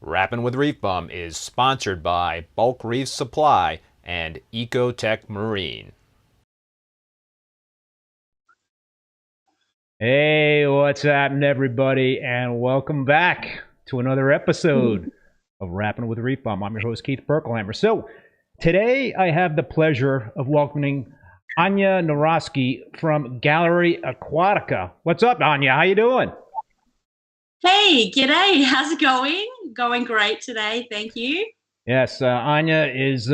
Rappin with ReefBum is sponsored by Bulk Reef Supply and Ecotech Marine. Hey, what's happening, everybody, and welcome back to another episode of Rappin with ReefBum. I'm your host, Keith Berkelhamer. So today I have the pleasure of welcoming Ania Nerowski from Gallery Aquatica. What's up, Ania? How you doing? Hey, g'day. How's it going? Going great today. Thank you. Yes, Ania is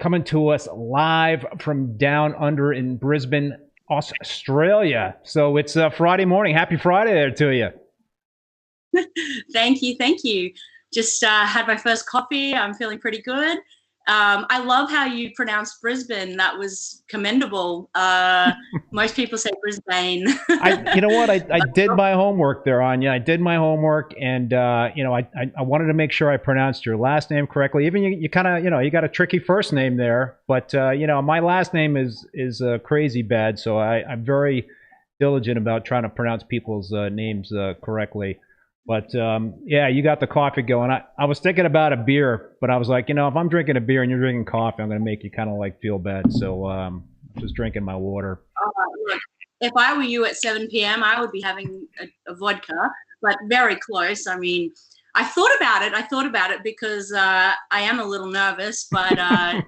coming to us live from down under in Brisbane, Australia. So it's Friday morning. Happy Friday there to you. Thank you. Thank you. Just had my first coffee. I'm feeling pretty good. I love how you pronounced Brisbane. That was commendable. Most people say Brisbane. You know what? I did my homework there, Ania. I did my homework, and you know, I wanted to make sure I pronounced your last name correctly. Even you kind of, you know, you got a tricky first name there, but you know, my last name is crazy bad, so I'm very diligent about trying to pronounce people's names correctly. But yeah, you got the coffee going. I was thinking about a beer, but I was like, you know, if I'm drinking a beer and you're drinking coffee, I'm going to make you kind of like feel bad. So I'm just drinking my water. Look, if I were you at 7 p.m., I would be having a vodka, but very close. I mean, I thought about it because I am a little nervous, but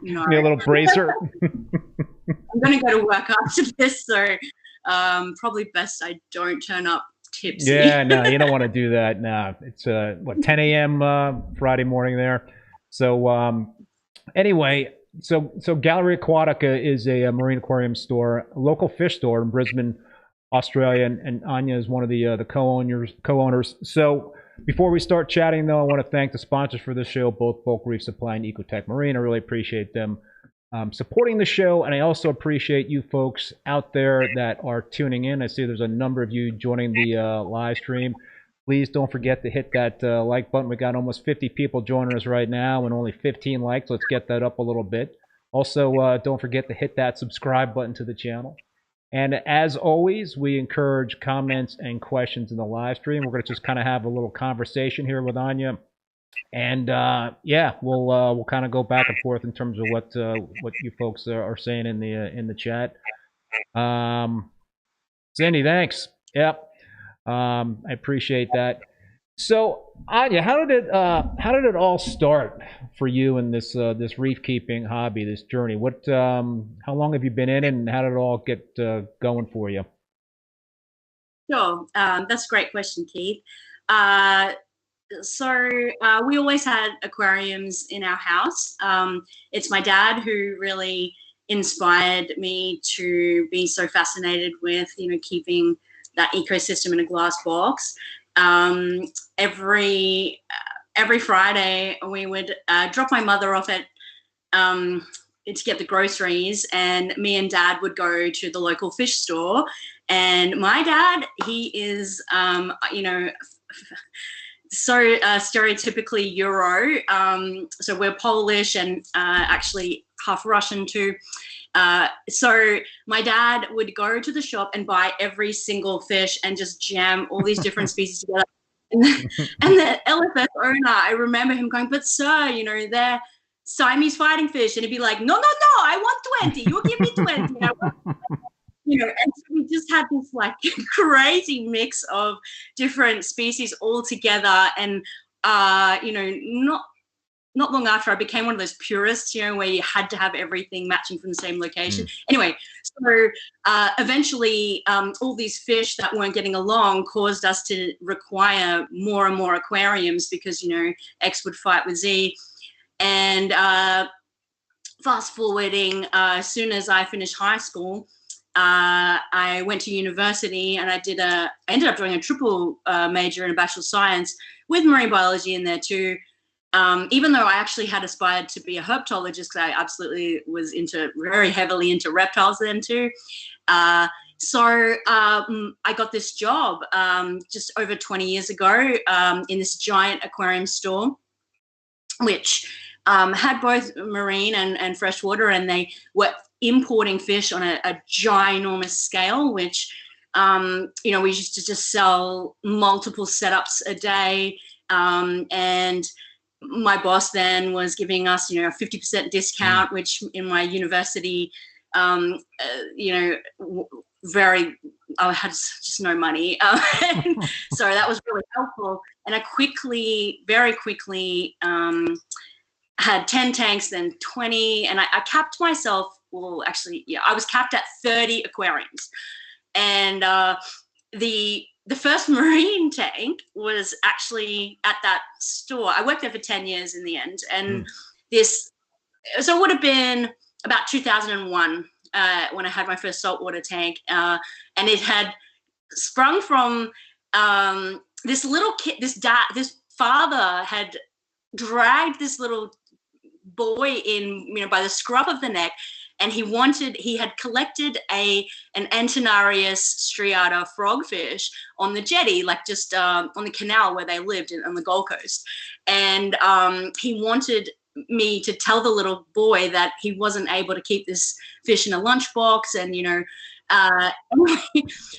you know, you're a little bracer. I'm going to go to work after this, so probably best I don't turn up tipsy. Yeah, no, you don't want to do that. No, it's what, 10 a.m. Friday morning there. So anyway, so Gallery Aquatica is a marine aquarium store, a local fish store in Brisbane, Australia, and Ania is one of the co-owners. So before we start chatting, though, I want to thank the sponsors for this show, both Bulk Reef Supply and Ecotech Marine. I really appreciate them supporting the show, and I also appreciate you folks out there that are tuning in. I see there's a number of you joining the live stream. Please don't forget to hit that like button. We got almost 50 people joining us right now and only 15 likes. Let's get that up a little bit. Also, don't forget to hit that subscribe button to the channel. And as always, we encourage comments and questions in the live stream. We're going to just kind of have a little conversation here with Ania. And yeah, we'll kind of go back and forth in terms of what you folks are saying in the chat. Cindy, thanks. Yep, I appreciate that. So Anya, how did it all start for you in this reef keeping hobby, this journey? How long have you been in it, and how did it all get going for you? Sure. That's a great question, Keith. We always had aquariums in our house. It's my dad who really inspired me to be so fascinated with, keeping that ecosystem in a glass box. Every Friday, we would drop my mother off at to get the groceries, and me and Dad would go to the local fish store. And my dad, he is, so stereotypically Euro. So we're Polish and actually half Russian too. So my dad would go to the shop and buy every single fish and just jam all these different species together. And the LFS owner, I remember him going, "But sir, they're Siamese fighting fish." And he'd be like, "No, I want 20. You give me 20. And so we just had this like crazy mix of different species all together. And, not long after, I became one of those purists, where you had to have everything matching from the same location. Anyway, so eventually all these fish that weren't getting along caused us to require more and more aquariums because, X would fight with Z. And fast forwarding, as soon as I finished high school, I went to university and I ended up doing a triple major in a Bachelor of Science with marine biology in there too. Even though I actually had aspired to be a herpetologist, because I absolutely was very heavily into reptiles then too. So I got this job just over 20 years ago in this giant aquarium store, which had both marine and freshwater, and they were importing fish on a ginormous scale, which, we used to just sell multiple setups a day. And my boss then was giving us, a 50% discount, which in my university, I had just no money. So that was really helpful. And I very quickly, had 10 tanks, then 20, and I capped myself. Well, actually, yeah, I was capped at 30 aquariums. And the first marine tank was actually at that store. I worked there for 10 years in the end. And so it would have been about 2001 when I had my first saltwater tank. And it had sprung from this little kid, this father had dragged this little boy in, by the scruff of the neck, and he had collected an Antenarius striata frogfish on the jetty, like just on the canal where they lived on the Gold Coast. And he wanted me to tell the little boy that he wasn't able to keep this fish in a lunchbox, and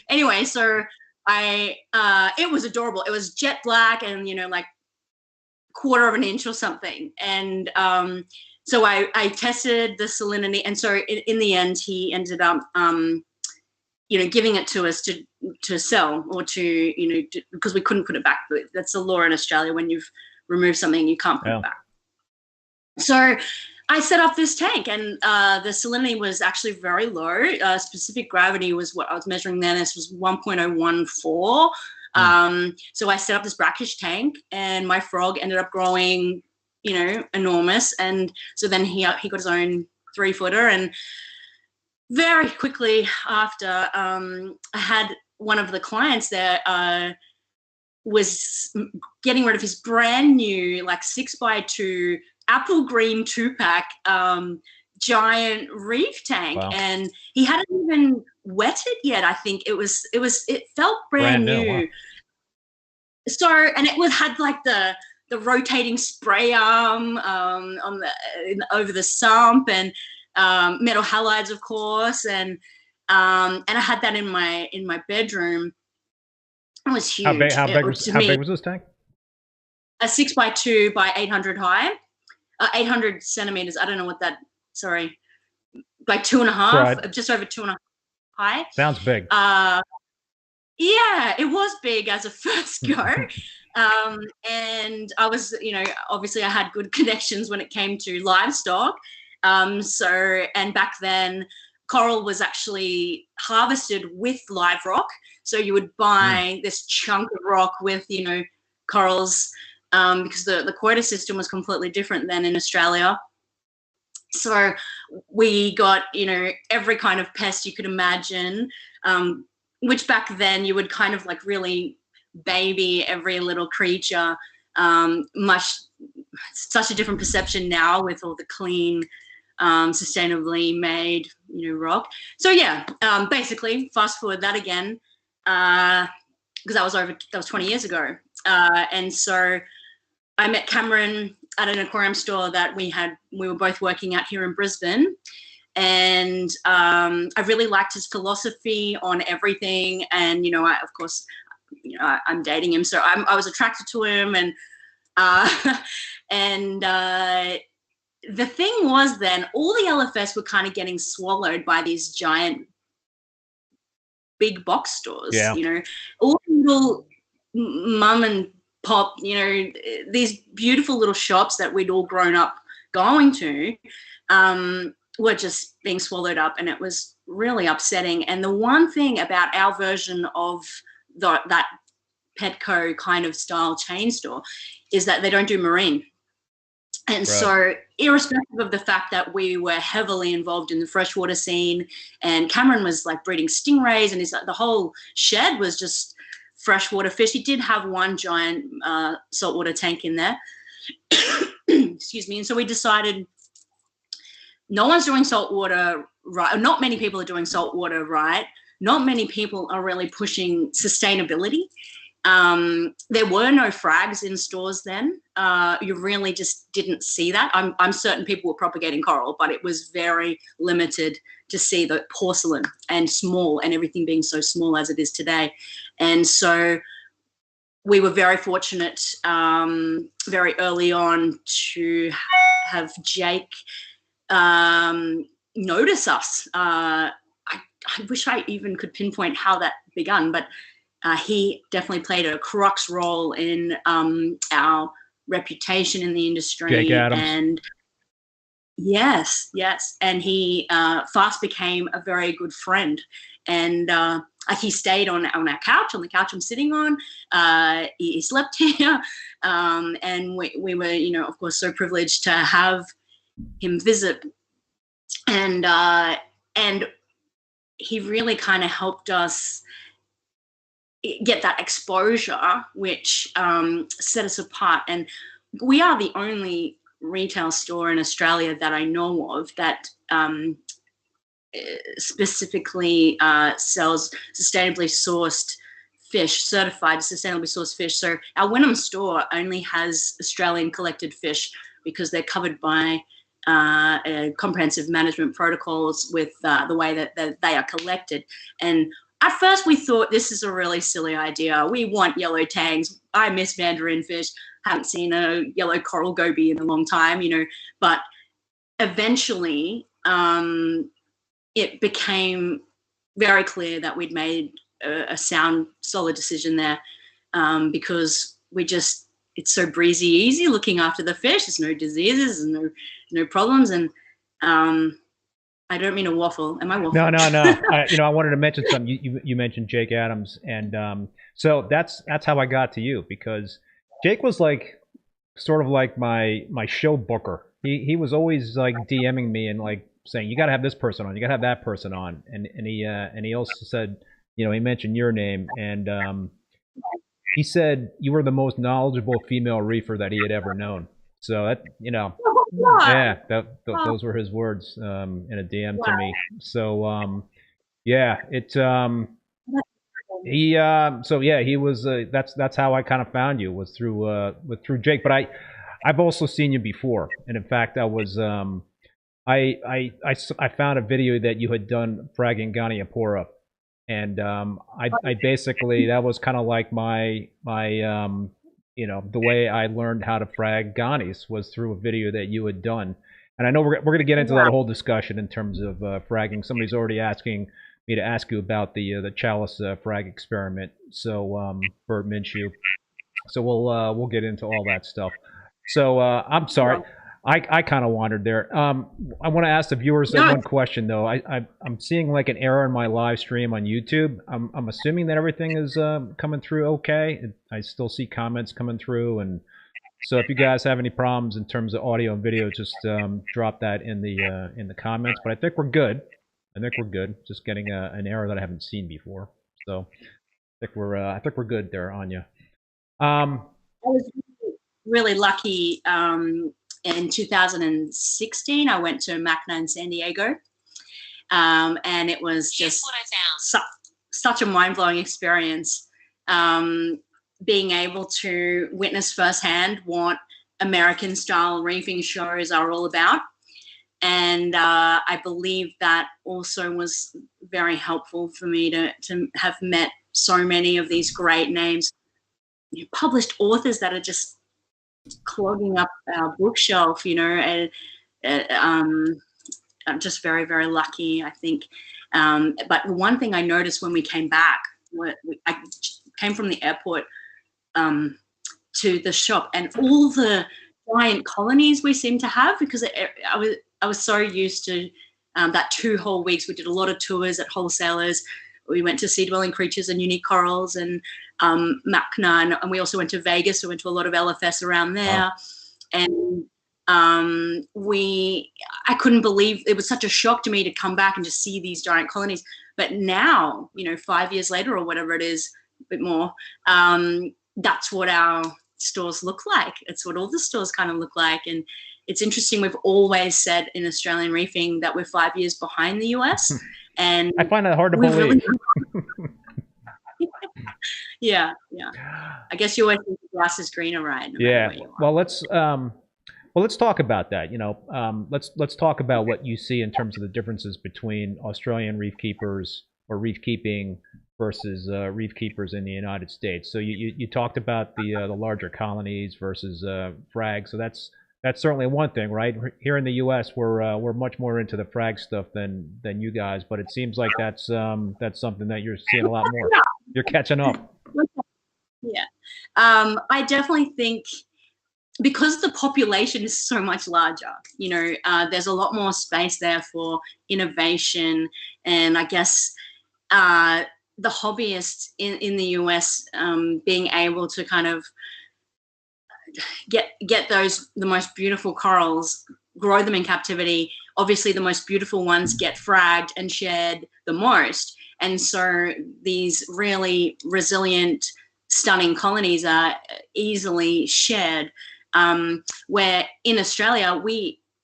anyway, so it was adorable. It was jet black and like quarter of an inch or something. And so I tested the salinity, and so in the end he ended up giving it to us to sell, or to because we couldn't put it back. That's the law in Australia: when you've removed something, you can't put it back. So I set up this tank, and the salinity was actually very low. Specific gravity was what I was measuring then. This was 1.014. So I set up this brackish tank, and my frog ended up growing, enormous. And so then he got his own 3-footer, and very quickly after, I had one of the clients there was getting rid of his brand new 6x2 apple green 2-pack giant reef tank. Wow. And he hadn't even wet it yet. I think it felt brand new. Wow. So, and it had the rotating spray arm over the sump, and metal halides, of course, and I had that in my bedroom. It was huge. How big was this tank? A 6x2 by 800 high, 800 centimeters. I don't know what that. Sorry, like 2.5, just over 2.5 high. Sounds big. Yeah, it was big as a first go. And I was, obviously I had good connections when it came to livestock. And back then, coral was actually harvested with live rock. So you would buy this chunk of rock with, corals, because the quota system was completely different than in Australia. So we got, every kind of pest you could imagine, which back then you would kind of like really baby every little creature. Such a different perception now with all the clean, sustainably made, rock. So yeah, basically fast forward that again, because that was 20 years ago. And so I met Cameron at an aquarium store that we were both working at here in Brisbane. And I really liked his philosophy on everything. And, of course, I'm dating him, so I was attracted to him. And the thing was then all the LFS were kind of getting swallowed by these giant big box stores, all the little mum and pop, these beautiful little shops that we'd all grown up going to, were just being swallowed up, and it was really upsetting. And the one thing about our version of that Petco kind of style chain store is that they don't do marine. And so irrespective of the fact that we were heavily involved in the freshwater scene, and Cameron was like breeding stingrays, and the whole shed was just freshwater fish. He did have one giant saltwater tank in there. Excuse me. And so we decided no one's doing saltwater right. Not many people are doing saltwater right. Not many people are really pushing sustainability. There were no frags in stores then. You really just didn't see that. I'm certain people were propagating coral, but it was very limited to see the porcelain and small, and everything being so small as it is today. And so we were very fortunate very early on to have Jake notice us. I wish I even could pinpoint how that begun, but he definitely played a crux role in our reputation in the industry. Jake Adams. And yes, and he fast became a very good friend. And he stayed on our couch, on the couch I'm sitting on. He slept here, and we were, of course, so privileged to have him visit. And he really kind of helped us get that exposure, which set us apart. And we are the only retail store in Australia that I know of that specifically sells sustainably sourced fish, certified sustainably sourced fish. So our Wynnum store only has Australian collected fish because they're covered by comprehensive management protocols with the way that they are collected. And at first we thought this is a really silly idea. We want yellow tangs. I miss mandarin fish. Haven't seen a yellow coral goby in a long time, but eventually it became very clear that we'd made a sound, solid decision there, because it's so breezy, easy looking after the fish. There's no diseases and no problems. And I don't mean to waffle. Am I waffling? No. I wanted to mention something. You mentioned Jake Adams, and so that's how I got to you, because Jake was like sort of like my show booker. He was always like DMing me and like saying, you got to have this person on, you got to have that person on, and he also said, he mentioned your name, and he said you were the most knowledgeable female reefer that he had ever known. So that those were his words in a DM to me. So he was that's how I kind of found you, was through Jake. But I've also seen you before, and in fact I was I found a video that you had done fragging Goniapora, and I basically, that was kind of like my the way I learned how to frag Gonis was through a video that you had done. And I know we're going to get into that whole discussion in terms of fragging. Somebody's already asking me to ask you about the Chalice frag experiment. So Bert Minshew. So we'll get into all that stuff. So I'm sorry. I kind of wandered there. I want to ask the viewers one question though. I'm seeing like an error in my live stream on YouTube. I'm assuming that everything is coming through okay. I still see comments coming through, and so if you guys have any problems in terms of audio and video, just drop that in the comments. But I think we're good. Just getting an error that I haven't seen before. So I think we're good there, Ania. I was really lucky. In 2016, I went to MACNA in San Diego, and it was just such a mind-blowing experience, being able to witness firsthand what American-style reefing shows are all about. And I believe that also was very helpful for me to have met so many of these great names, published authors that are just clogging up our bookshelf, and I'm just very, very lucky, I think. But one thing I noticed when we came back, I came from the airport to the shop, and all the giant colonies we seem to have, because I was so used to that 2 whole weeks. We did a lot of tours at wholesalers. We went to Sea Dwelling Creatures and Unique Corals and MACNA, and we also went to Vegas. We went to a lot of LFS around there. Wow. And I couldn't believe, it was such a shock to me to come back and just see these giant colonies. But now, 5 years later or whatever it is, a bit more, that's what our stores look like. It's what all the stores kind of look like. And it's interesting, we've always said in Australian reefing that we're 5 years behind the US. And I find that hard to believe. Yeah. I guess you always think the grass is greener, right? Yeah. Well, let's talk about that. Let's talk about what you see in terms of the differences between Australian reef keepers or reef keeping versus reef keepers in the United States. So you talked about the larger colonies versus frags. So that's certainly one thing, right? Here in the U.S., we're much more into the frag stuff than you guys, but it seems like that's something that you're seeing a lot more. You're catching up. Yeah, I definitely think because the population is so much larger, there's a lot more space there for innovation, and I guess the hobbyists in the US being able to kind of get the most beautiful corals, grow them in captivity. Obviously, the most beautiful ones get fragged and shared the most. And so these really resilient, stunning colonies are easily shared. Where in Australia,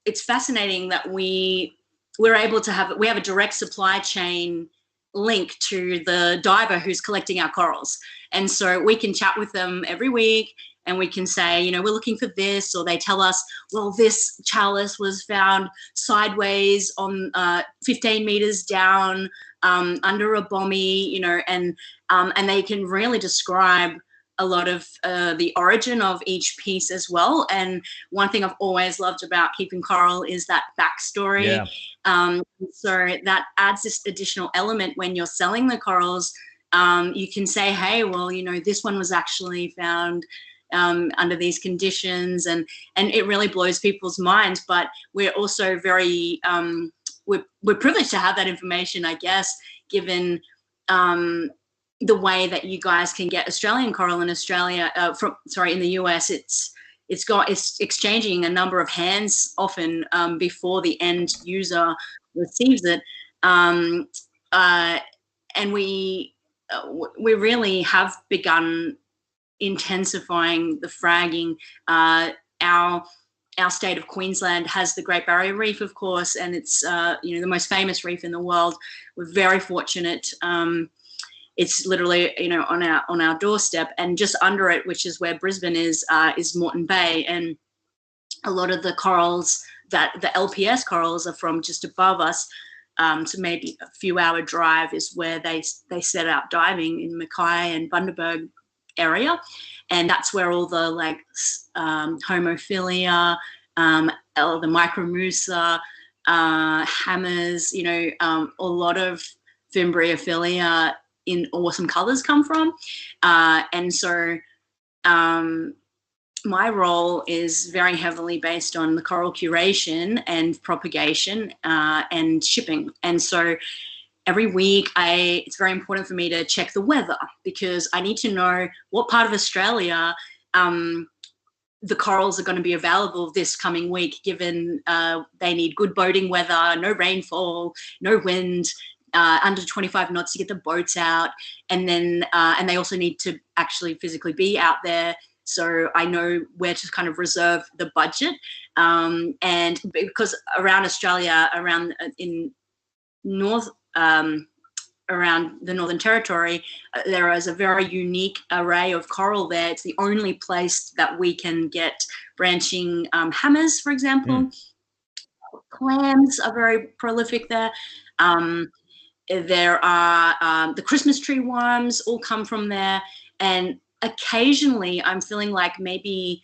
it's fascinating that we're able to we have a direct supply chain link to the diver who's collecting our corals. And so we can chat with them every week, and we can say, we're looking for this, or they tell us, well, this chalice was found sideways on 15 meters down under a bommy, and they can really describe a lot of the origin of each piece as well. And one thing I've always loved about keeping coral is that backstory. Yeah. So that adds this additional element when you're selling the corals. You can say, hey, well, this one was actually found under these conditions, and it really blows people's minds. But we're also very we're privileged to have that information, I guess, given the way that you guys can get Australian coral in Australia in the US. It's exchanging a number of hands often before the end user receives it, and we really have begun intensifying the fragging. Our state of Queensland has the Great Barrier Reef, of course, and it's the most famous reef in the world. We're very fortunate. It's literally on our doorstep, and just under it, which is where Brisbane is Moreton Bay, and a lot of the corals that the LPS corals are from just above us. So maybe a few hour drive is where they set out diving in Mackay and Bundaberg area, and that's where all the homophilia, the micromusa, hammers, a lot of fimbriophilia in awesome colors come from, and so my role is very heavily based on the coral curation and propagation and shipping. And so every week it's very important for me to check the weather, because I need to know what part of Australia the corals are going to be available this coming week, given they need good boating weather, no rainfall, no wind, under 25 knots to get the boats out. And then and they also need to actually physically be out there, so I know where to kind of reserve the budget. And because around Australia, around in north, around the Northern Territory, there is a very unique array of coral there. It's the only place that we can get branching hammers, for example. Clams are very prolific there. There are the Christmas tree worms all come from there. And occasionally I'm feeling like maybe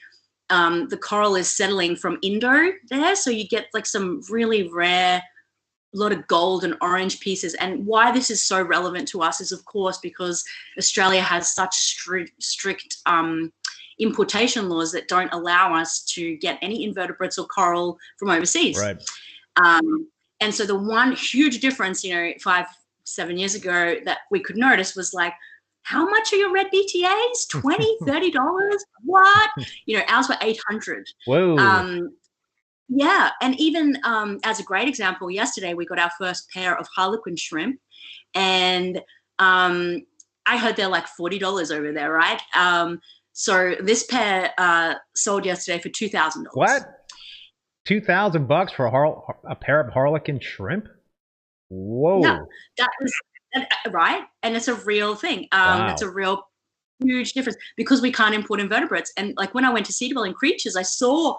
the coral is settling from Indo there. So you get like some really rare, lot of gold and orange pieces. And why this is so relevant to us is, of course, because Australia has such strict importation laws that don't allow us to get any invertebrates or coral from overseas. Right. And so the one huge difference, 5-7 years ago that we could notice was like, how much are your red BTAs? $20, $30? What? Ours were $800. Whoa. Yeah, and even as a great example, yesterday we got our first pair of Harlequin shrimp, and I heard they're like $40 over there, right? So this pair sold yesterday for $2,000. What? $2,000 for a pair of Harlequin shrimp? Whoa. Yeah, that was right, and it's a real thing. Wow. It's a real huge difference because we can't import invertebrates. And like when I went to Sea Dwelling Creatures, I saw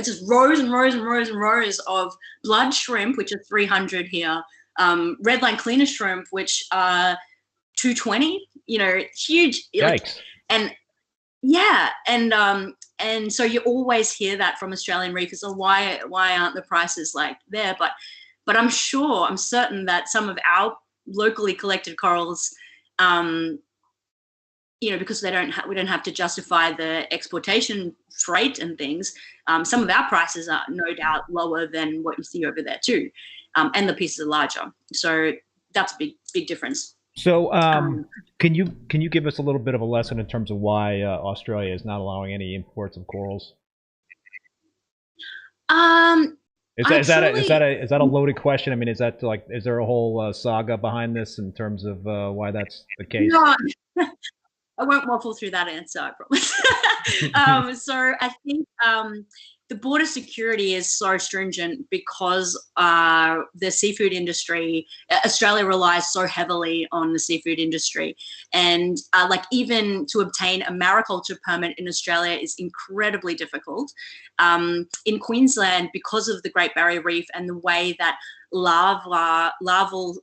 just rows and rows and rows and rows of blood shrimp, which are $300 here. Redline cleaner shrimp, which are $220. Huge. Yikes. And yeah, and so you always hear that from Australian reefers. So why aren't the prices like there? But I'm certain that some of our locally collected corals, because we don't have to justify the exportation freight and things. Some of our prices are no doubt lower than what you see over there too, and the pieces are larger. So that's a big difference. So can you give us a little bit of a lesson in terms of why Australia is not allowing any imports of corals? Is that a loaded question? I mean, is there a whole saga behind this in terms of why that's the case? No, I won't waffle through that answer, I promise. So I think the border security is so stringent because the seafood industry, Australia relies so heavily on the seafood industry. And like even to obtain a mariculture permit in Australia is incredibly difficult. In Queensland, because of the Great Barrier Reef and the way that larval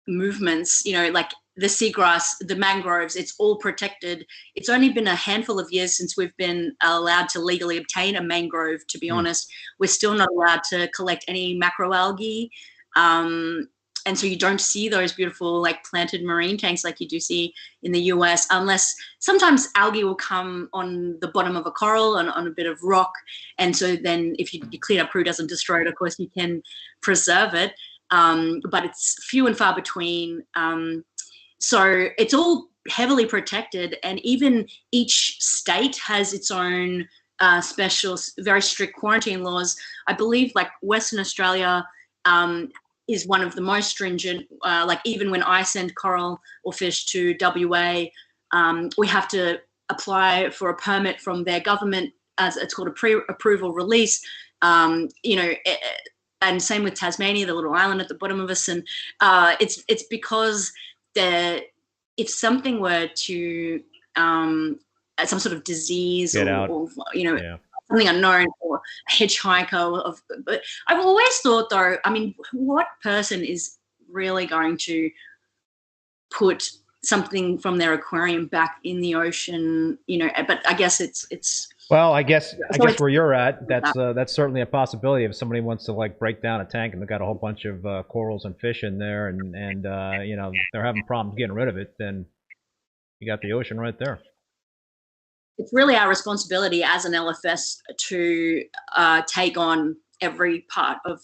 movements, like the seagrass, the mangroves, it's all protected. It's only been a handful of years since we've been allowed to legally obtain a mangrove, to be honest. We're still not allowed to collect any macroalgae. And so you don't see those beautiful like planted marine tanks like you do see in the US, unless sometimes algae will come on the bottom of a coral on a bit of rock. And so then if your cleanup crew doesn't destroy it, of course you can preserve it. But it's few and far between. So it's all heavily protected, and even each state has its own special, very strict quarantine laws. I believe like Western Australia is one of the most stringent. Like even when I send coral or fish to WA, we have to apply for a permit from their government, as it's called a pre-approval release. And same with Tasmania, the little island at the bottom of us. And it's because if something were to some sort of disease or something unknown, or a hitchhiker, but I've always thought though, I mean, what person is really going to put something from their aquarium back in the ocean? But I guess it's. Well, I guess where you're at, that's certainly a possibility. If somebody wants to like break down a tank and they've got a whole bunch of corals and fish in there, and they're having problems getting rid of it, then you got the ocean right there. it's really our responsibility as an LFS to take on every part of,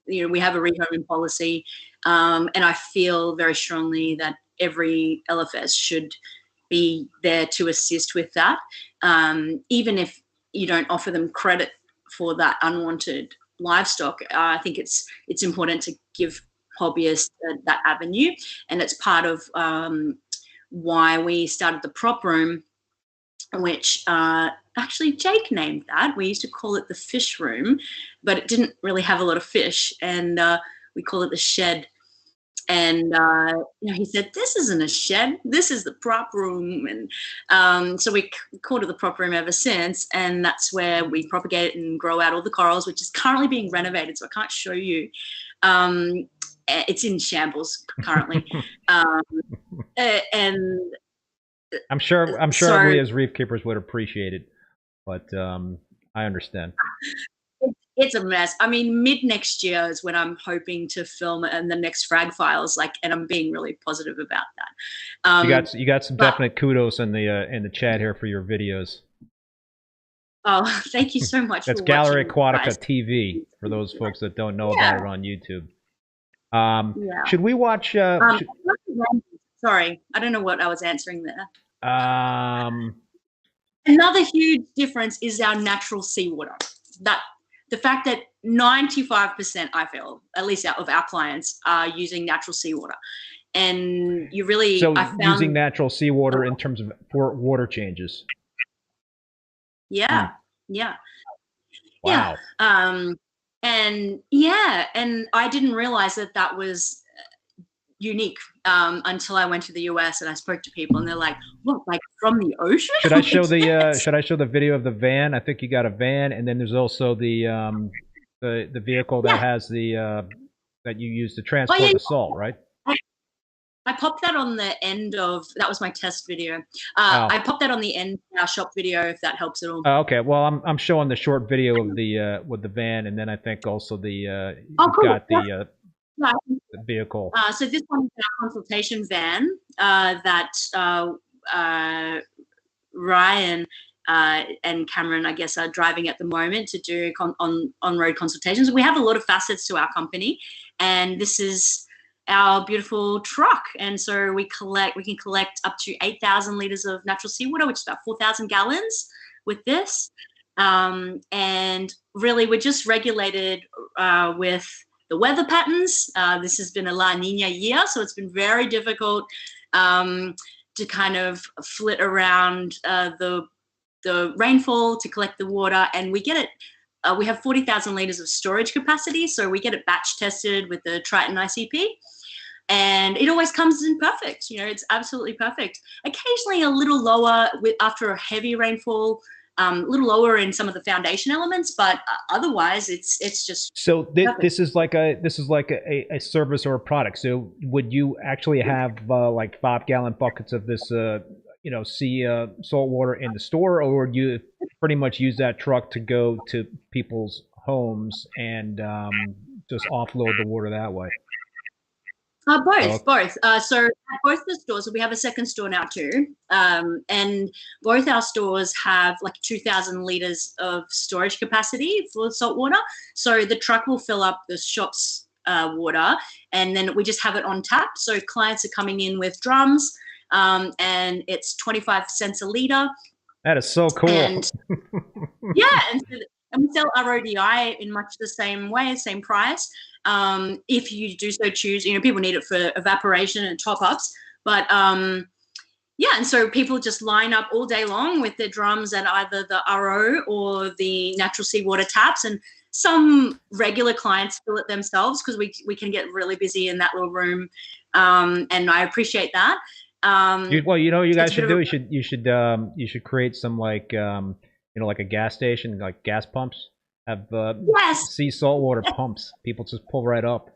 we have a rehoming policy, and I feel very strongly that every LFS should be there to assist with that, even if you don't offer them credit for that unwanted livestock. I think it's important to give hobbyists that avenue, and it's part of why we started the prop room, which actually Jake named that. We used to call it the fish room, but it didn't really have a lot of fish, and we call it the shed. And he said, "This isn't a shed. This is the prop room." And so we called it the prop room ever since. And that's where we propagate and grow out all the corals, which is currently being renovated. So I can't show you. It's in shambles currently. And I'm sure we as reef keepers would appreciate it, but I understand. It's a mess. I mean, mid next year is when I'm hoping to film and the next Frag Files, and I'm being really positive about that. You got some definite kudos in the chat here for your videos. Oh, thank you so much. That's Gallery Aquatica TV for those folks that don't know about it on YouTube. Should we watch? Sorry, I don't know what I was answering there. Another huge difference is our natural seawater. The fact that 95%, I feel, at least of our clients, are using natural seawater. And you really... So using natural seawater in terms of for water changes. Yeah, yeah. Wow. Yeah. And I didn't realize that was unique until I went to the US and I spoke to people, and they're like, "What? Like from the ocean?" Should I show the video of the van? I think you got a van, and then there's also the vehicle that has the that you use to transport the salt, right? I popped that on the end of that was my test video. I popped that on the end of our shop video, if that helps at all. Okay, well I'm showing the short video of the with the van, and then I think also the cool. got the vehicle. So this one is our consultation van that Ryan and Cameron, I guess, are driving at the moment to do on-road consultations. We have a lot of facets to our company, and this is our beautiful truck. And so we can collect up to 8,000 litres of natural seawater, which is about 4,000 gallons with this. And really, we're just regulated with the weather patterns. This has been a La Nina year, so it's been very difficult to kind of flit around the rainfall to collect the water, and we get it. We have 40,000 litres of storage capacity, so we get it batch tested with the Triton ICP, and it always comes in perfect. It's absolutely perfect. Occasionally a little lower after a heavy rainfall. A little lower in some of the foundation elements, but otherwise it's just so this is like a service or a product. So would you actually have like 5-gallon buckets of this sea salt water in the store, or would you pretty much use that truck to go to people's homes and just offload the water that way? Both. So at both the stores, so we have a second store now too, and both our stores have like 2,000 litres of storage capacity for salt water. So the truck will fill up the shop's water, and then we just have it on tap. So clients are coming in with drums, and it's 25 cents a litre. That is so cool. And and we sell RODI in much the same way, same price. If you do so choose, people need it for evaporation and top-ups. But, and so people just line up all day long with their drums at either the RO or the natural seawater taps. And some regular clients fill it themselves because we can get really busy in that little room. And I appreciate that. You guys should do. You should create some like a gas station, like gas pumps. Have sea saltwater pumps. People just pull right up.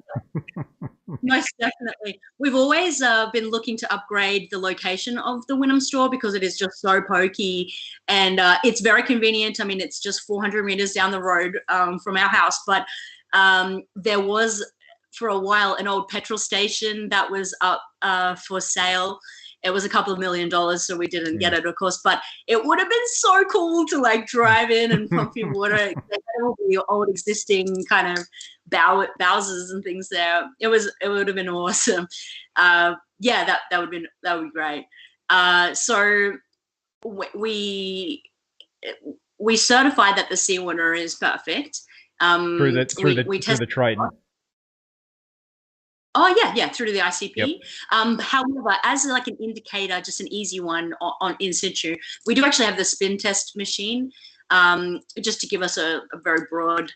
Most definitely. We've always been looking to upgrade the location of the Wynnum store because it is just so pokey, and it's very convenient. I mean, it's just 400 meters down the road from our house, but there was for a while an old petrol station that was up for sale, it was a couple of $1 million, so we didn't get it, of course. But it would have been so cool to like drive in and pump your water. They had all the old existing kind of bowsers and things there. It would have been awesome. Yeah, that would be great. So we certified that the seawater is perfect. Through the Triton. Oh yeah, through to the ICP. Yep. However, as like an indicator, just an easy one on in situ, we do actually have the spin test machine, just to give us a very broad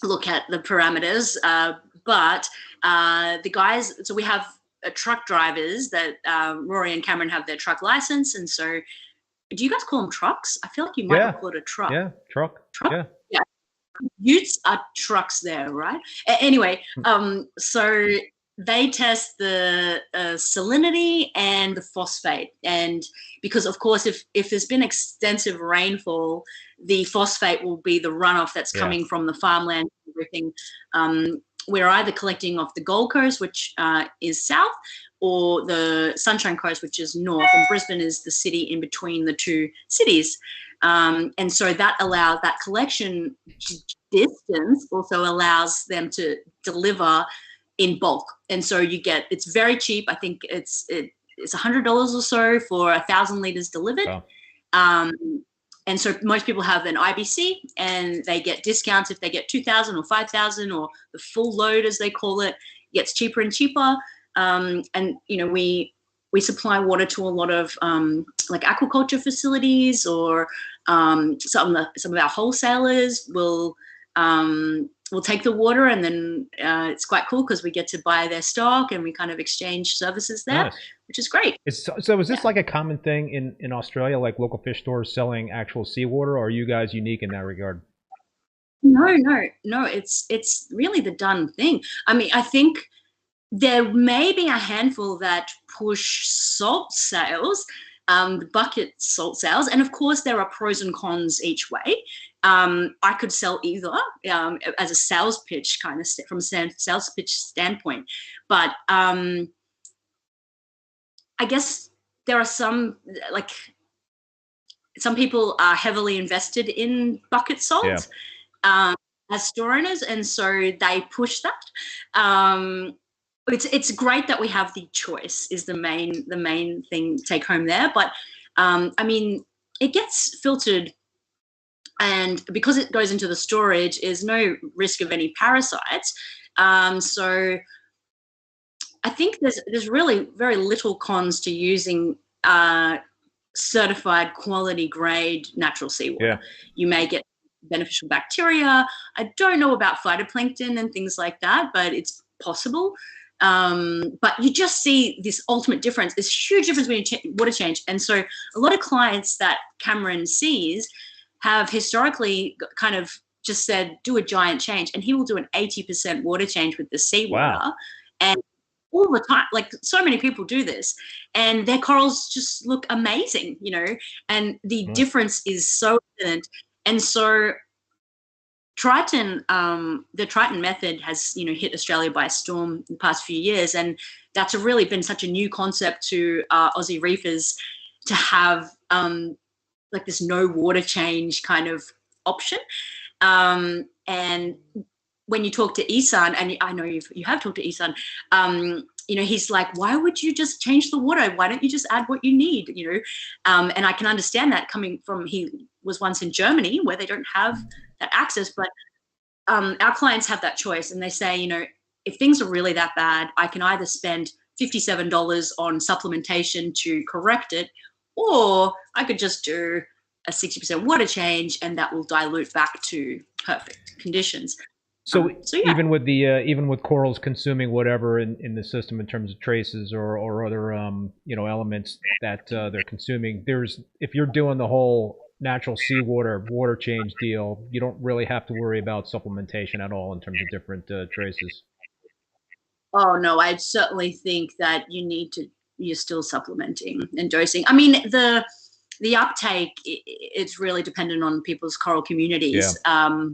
look at the parameters. But the guys, so we have truck drivers that Rory and Cameron have their truck license, and so do you guys call them trucks? I feel like you might have called it a truck. Yeah, truck. Yeah. Utes are trucks there, right? Anyway, so they test the salinity and the phosphate, and because of course if there's been extensive rainfall, the phosphate will be the runoff that's coming from the farmland and everything. We're either collecting off the Gold Coast, which is south, or the Sunshine Coast, which is north, and Brisbane is the city in between the two cities. And so that allows that collection distance also allows them to deliver in bulk. And so it's very cheap. I think it's $100 or so for 1,000 liters delivered. Wow. And so most people have an IBC and they get discounts if they get 2,000 or 5,000 or the full load, as they call it. It gets cheaper and cheaper. And, you know, we supply water to a lot of like aquaculture facilities, or some of our wholesalers will take the water, and then it's quite cool because we get to buy their stock and we kind of exchange services there, nice. Which is great. So is this like a common thing in Australia, like local fish stores selling actual seawater, or are you guys unique in that regard? No, it's really the done thing. I mean, I think there may be a handful that push salt sales, bucket salt sales, and of course there are pros and cons each way. I could sell either as a sales pitch, kind of from a sales pitch standpoint, but I guess there are some people are heavily invested in bucket salt as store owners, and so they push that. It's great that we have the choice is the main thing take home there, but I mean it gets filtered, and because it goes into the storage, there's no risk of any parasites. So I think there's really very little cons to using certified quality grade natural seawater. Yeah. You may get beneficial bacteria. I don't know about phytoplankton and things like that, but it's possible. But you just see this ultimate difference, this huge difference when you water change. And so a lot of clients that Cameron sees have historically kind of just said, do a giant change. And he will do an 80% water change with the seawater. Wow. And all the time, like so many people do this, and their corals just look amazing, you know, and the difference is so evident. And so Triton, the Triton method has, you know, hit Australia by storm in the past few years, and that's really been such a new concept to Aussie reefers to have like this no water change kind of option. And when you talk to Isan, and I know you have talked to Isan, you know, he's like, why would you just change the water? Why don't you just add what you need, you know? And I can understand that coming from, he was once in Germany where they don't have that access, but our clients have that choice, and they say, you know, if things are really that bad, I can either spend $57 on supplementation to correct it, or I could just do a 60% water change and that will dilute back to perfect conditions. So yeah. even with corals consuming whatever in the system in terms of traces or other you know, elements that they're consuming, if you're doing the whole natural seawater water change deal, you don't really have to worry about supplementation at all in terms of different traces. Oh no, I certainly think that you're still supplementing and dosing. I mean, the uptake, it's really dependent on people's coral communities. Yeah.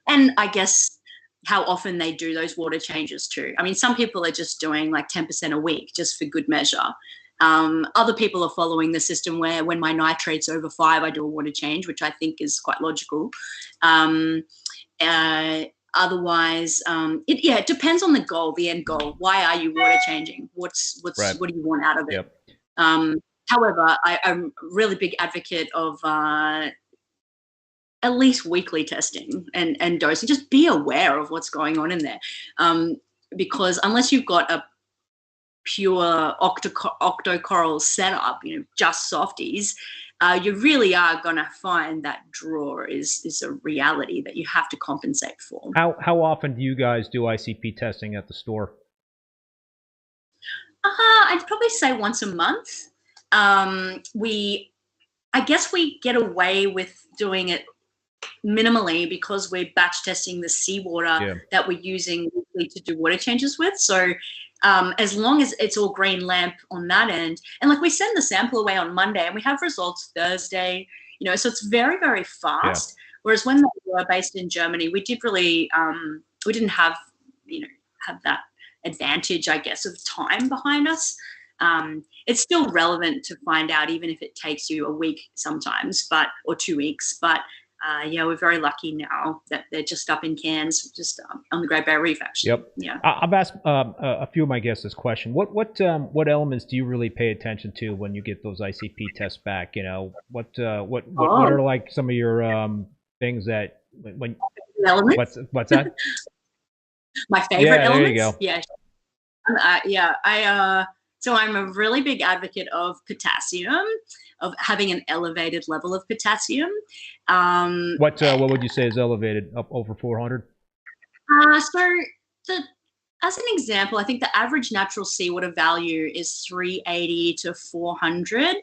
And I guess how often they do those water changes too. I mean, some people are just doing like 10% a week just for good measure. Other people are following the system where when my nitrate's over 5, I do a water change, which I think is quite logical. Otherwise, it depends on the goal, the end goal. Why are you water changing? What do you want out of it? Yep. However, I'm a really big advocate of at least weekly testing and dosing. Just be aware of what's going on in there, because unless you've got a pure octocoral setup, just softies, you really are going to find that draw is a reality that you have to compensate for. How often do you guys do ICP testing at the store? I'd probably say once a month. I guess we get away with doing it minimally because we're batch testing the seawater that we're using to do water changes with. So as long as it's all green lamp on that end, and like we send the sample away on Monday and we have results Thursday, so it's very, very fast. Whereas when they were based in Germany, we did really, we didn't have, have that advantage, I guess, of time behind us. It's still relevant to find out, even if it takes you a week sometimes, or 2 weeks. But we're very lucky now that they're just up in Cairns, just on the Great Barrier Reef, actually. Yep. Yeah. I've asked a few of my guests this question. What elements do you really pay attention to when you get those ICP tests back? What are like some of your things that when elements? What's that? My favorite elements. There you go. So I'm a really big advocate of potassium, of having an elevated level of potassium. What would you say is elevated, up over 400? As an example, I think the average natural seawater value is 380 to 400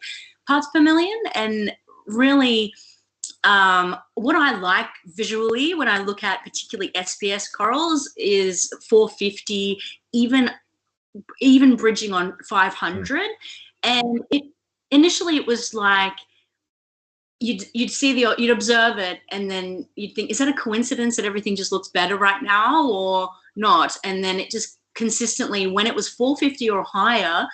parts per million. And really, what I like visually when I look at particularly SPS corals is 450, even bridging on 500. And initially it was like you'd see you'd observe it and then you'd think, is that a coincidence that everything just looks better right now or not? And then it just consistently, when it was 450 or higher,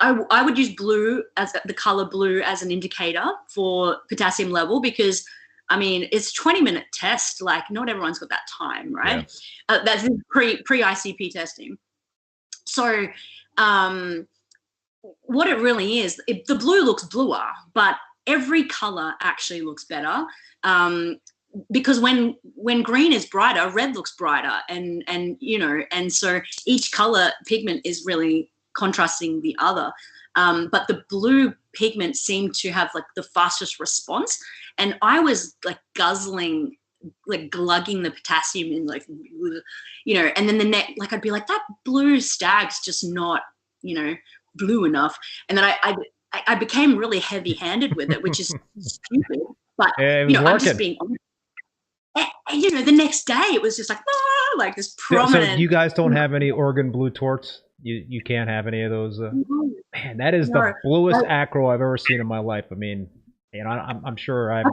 I would use blue as the color blue as an indicator for potassium level, because I mean, it's a 20-minute test. Like, not everyone's got that time, right? Yeah. That's pre-ICP testing. So what it really is, the blue looks bluer, but every color actually looks better, because when green is brighter, red looks brighter, and so each color pigment is really contrasting the other. But the blue pigment seemed to have like the fastest response, and I was like glugging the potassium in, like, and then the neck, like I'd be like, that blue stag's just not, blue enough, and then I became really heavy-handed with it, which is stupid, but I'm just being honest. And, the next day it was just like this prominent. So you guys don't have any Oregon blue torts? You can't have any of those? Man, that is the bluest acro I've ever seen in my life. I mean, I'm sure I've.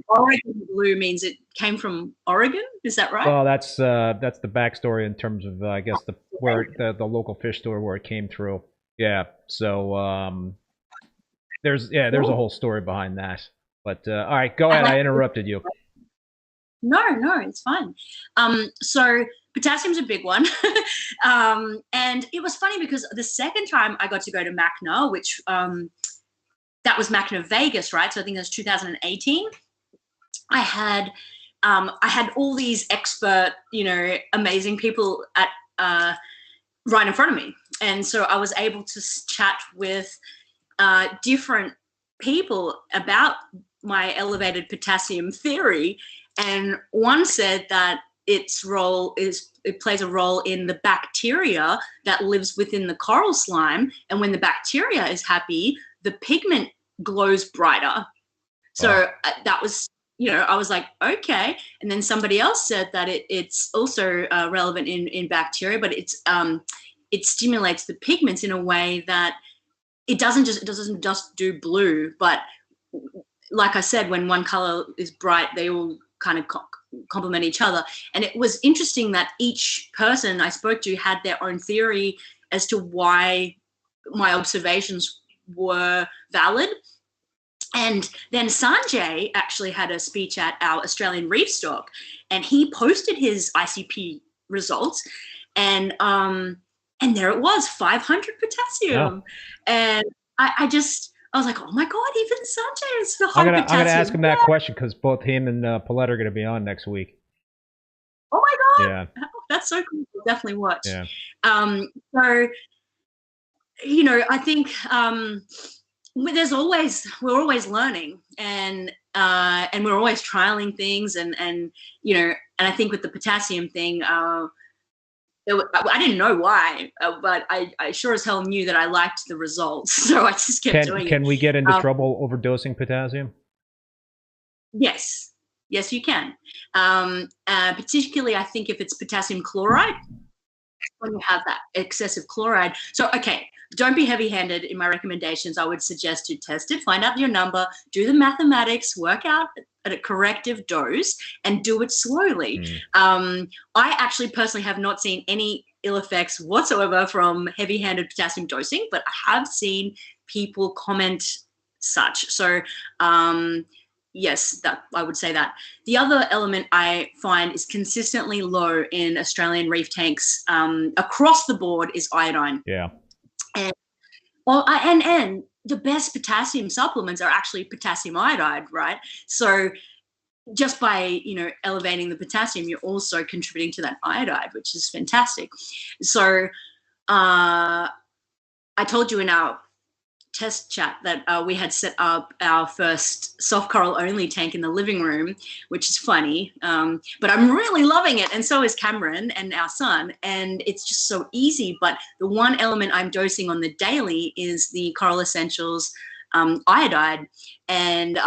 Oregon blue means it came from Oregon. Is that right? Well, that's the backstory in terms of I guess the local fish store where it came through. Yeah. So there's a whole story behind that. But all right, go ahead. I interrupted you. No, it's fine. So potassium's a big one. And it was funny because the second time I got to go to MACNA, which that was MACNA Vegas, right? So I think it was 2018. I had all these expert, amazing people at right in front of me. And so I was able to chat with different people about my elevated potassium theory. And one said that it plays a role in the bacteria that lives within the coral slime. And when the bacteria is happy, the pigment glows brighter. So that was, I was like, okay. And then somebody else said that it's also relevant in bacteria, but it stimulates the pigments in a way that it doesn't just do blue. But like I said, when one color is bright, they all kind of complement each other. And it was interesting that each person I spoke to had their own theory as to why my observations were valid. And then Sanjay actually had a speech at our Australian Reef Stock, and he posted his ICP results, and there it was, 500 potassium. Yeah. And I was like, oh my God, even Sanjay is the high potassium. I'm gonna ask him that question because both him and Paulette are gonna be on next week. Oh my God, yeah, that's so cool. We'll definitely watch. Yeah. So, you know, I think we're always learning, and we're always trialing things, and you know, and I think with the potassium thing, I didn't know why, but I sure as hell knew that I liked the results, so I just kept doing it. Can we get into trouble overdosing potassium? Yes, you can. Particularly, I think if it's potassium chloride, when you have that excessive chloride. So, okay, don't be heavy-handed in my recommendations. I would suggest to test it, find out your number, do the mathematics, work out at a corrective dose, and do it slowly. I actually personally have not seen any ill effects whatsoever from heavy-handed potassium dosing, but I have seen people comment such. So, yes, that I would say that. The other element I find is consistently low in Australian reef tanks across the board is iodine. Yeah. And the best potassium supplements are actually potassium iodide, right? So just by, you know, elevating the potassium, you're also contributing to that iodide, which is fantastic. So I told you in our test chat that we had set up our first soft coral only tank in the living room, which is funny, but I'm really loving it, and so is Cameron and our son, and it's just so easy. But the one element I'm dosing on the daily is the Coral Essentials iodide, and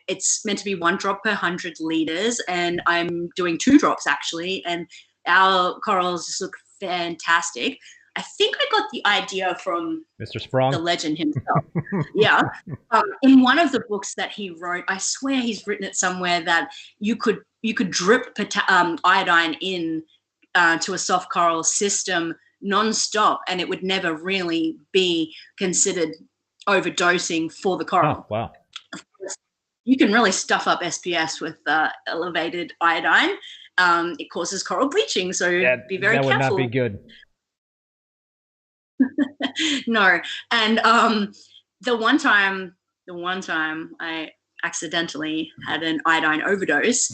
it's meant to be 1 drop per 100 liters, and I'm doing 2 drops actually, and our corals just look fantastic. I think I got the idea from Mr. Sprong, the legend himself. Yeah. In one of the books that he wrote, I swear he's written it somewhere that you could drip iodine in to a soft coral system nonstop, and it would never really be considered overdosing for the coral. Oh, wow. Of course, you can really stuff up SPS with elevated iodine. It causes coral bleaching, so be very careful. That would not be good. No. And the one time I accidentally had an iodine overdose,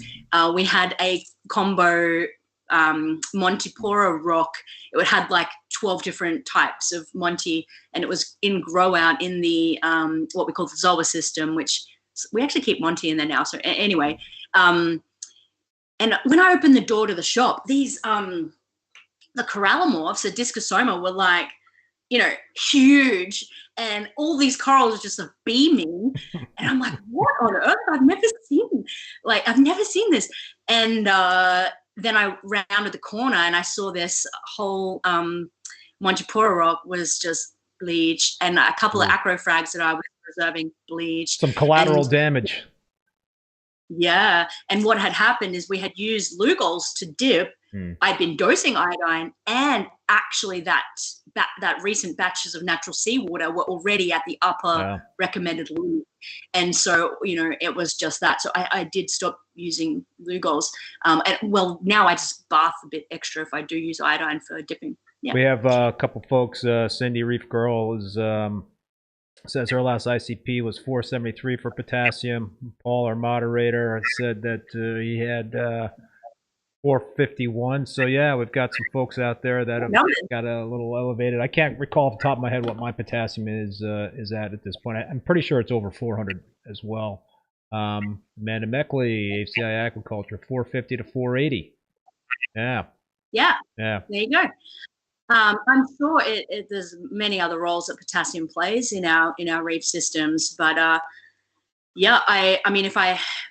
we had a combo Montipora rock. It had like 12 different types of Monty, and it was in grow out in the what we call the Zoa system, which we actually keep Monty in there now. So anyway, and when I opened the door to the shop, these the corallimorphs, the Discosoma, were like, you know, huge, and all these corals are just beaming, and I'm like, what on earth? I've never seen this. And then I rounded the corner and I saw this whole Montipora rock was just bleached, and a couple of acro frags that I was preserving bleached. Some collateral damage. Yeah, and what had happened is we had used Lugols to dip. I'd been dosing iodine, and actually that recent batches of natural seawater were already at the upper recommended limit. And so, you know, it was just that. So I did stop using Lugols. And well, now I just bath a bit extra if I do use iodine for dipping. Yeah. We have a couple folks. Cindy Reef Girl says her last ICP was 473 for potassium. Paul, our moderator, said that he had 451. So yeah, we've got some folks out there that have got a little elevated. I can't recall off the top of my head what my potassium is at this point. I'm pretty sure it's over 400 as well. Amanda Meckley, ACI Aquaculture, 450 to 480. Yeah. There you go. I'm sure there's many other roles that potassium plays in our reef systems, but yeah, I mean, if